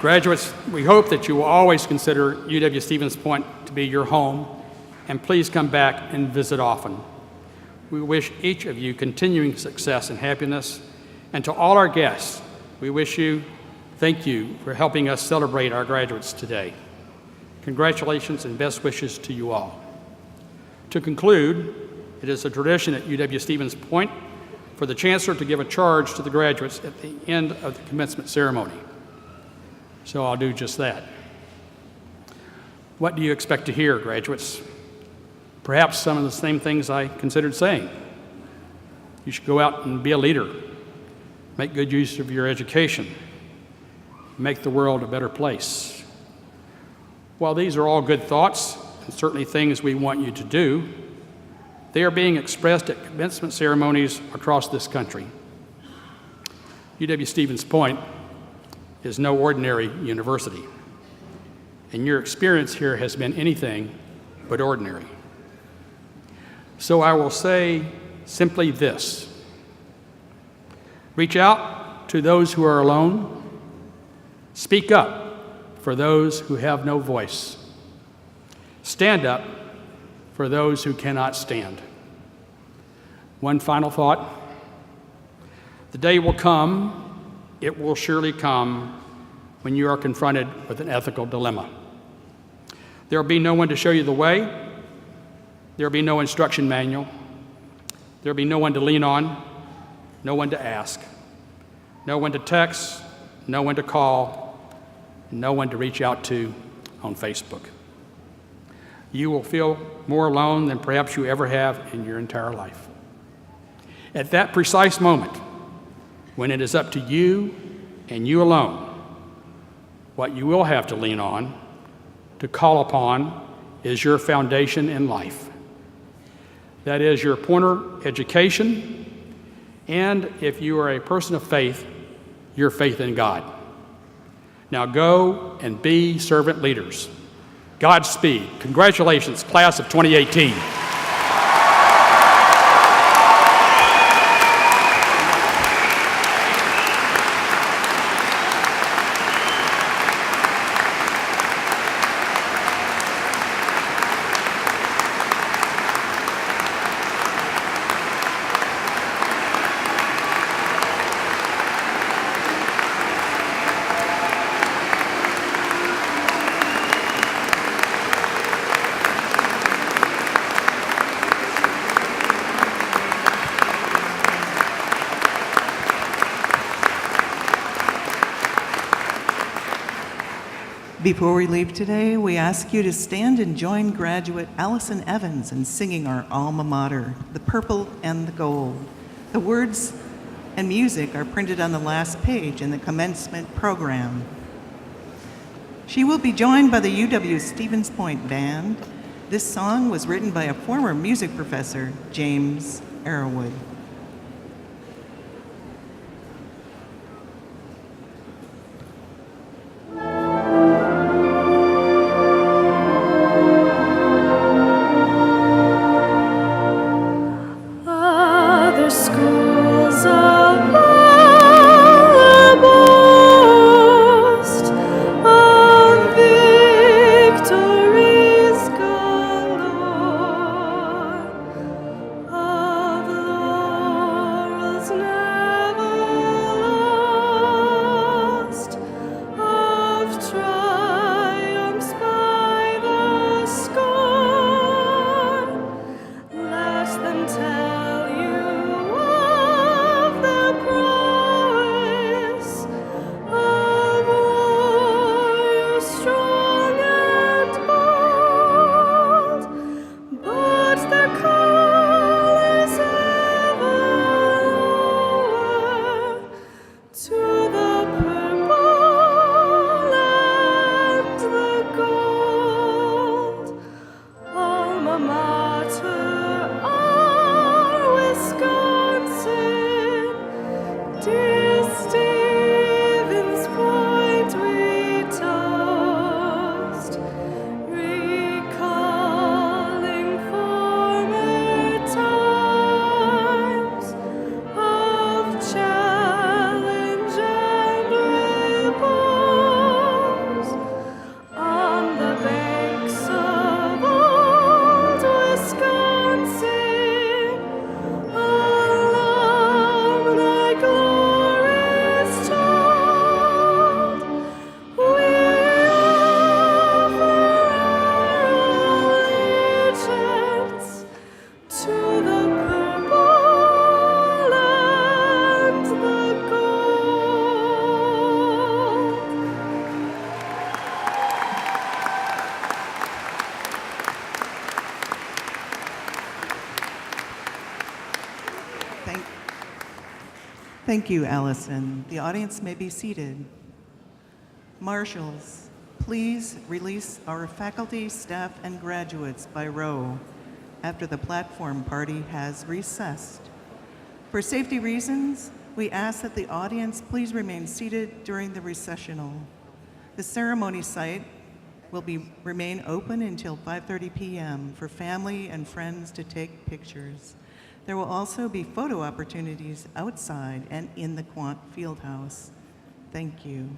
S4: Graduates, we hope that you will always consider UW-Stevens Point to be your home, and please come back and visit often. We wish each of you continuing success and happiness, and to all our guests, we thank you for helping us celebrate our graduates today. Congratulations and best wishes to you all. To conclude, it is a tradition at UW-Stevens Point for the Chancellor to give a charge to the graduates at the end of the commencement ceremony. So I'll do just that. What do you expect to hear, graduates? Perhaps some of the same things I considered saying. You should go out and be a leader. Make good use of your education. Make the world a better place. While these are all good thoughts, and certainly things we want you to do, they are being expressed at commencement ceremonies across this country. UW-Stevens Point is no ordinary university, and your experience here has been anything but ordinary. So I will say simply this: reach out to those who are alone, speak up for those who have no voice, stand up for those who cannot stand. One final thought: the day will come, it will surely come, when you are confronted with an ethical dilemma. There will be no one to show you the way. There will be no instruction manual. There will be no one to lean on, no one to ask, no one to text, no one to call, no one to reach out to on Facebook. You will feel more alone than perhaps you ever have in your entire life. At that precise moment, when it is up to you and you alone, what you will have to lean on, to call upon, is your foundation in life. That is your Poynter education, and if you are a person of faith, your faith in God. Now go and be servant leaders. Godspeed. Congratulations, class of 2018.
S2: Before we leave today, we ask you to stand and join graduate Allison Evans in singing our alma mater, The Purple and the Gold. The words and music are printed on the last page in the commencement program. She will be joined by the UW Stevens Point Band. This song was written by a former music professor, James Arrowood.
S3: Other schools of all boast of victories galore, of laurels never lost, of triumphs by the score. Let them tell you of the prowess of warriors strong and bold, but their call is ever lower to the purple and the gold. Alma mater, our Wisconsin, dear Stevens Point we toast, recalling former times of challenge and repose on the banks of old Wisconsin. Alumni glories told, we offer our allegiance to the purple and the gold.
S2: Thank you, Allison. The audience may be seated. Marshals, please release our faculty, staff, and graduates by row after the platform party has recessed. For safety reasons, we ask that the audience please remain seated during the recessional. The ceremony site will remain open until 5:30 p.m. for family and friends to take pictures. There will also be photo opportunities outside and in the Quant Fieldhouse. Thank you.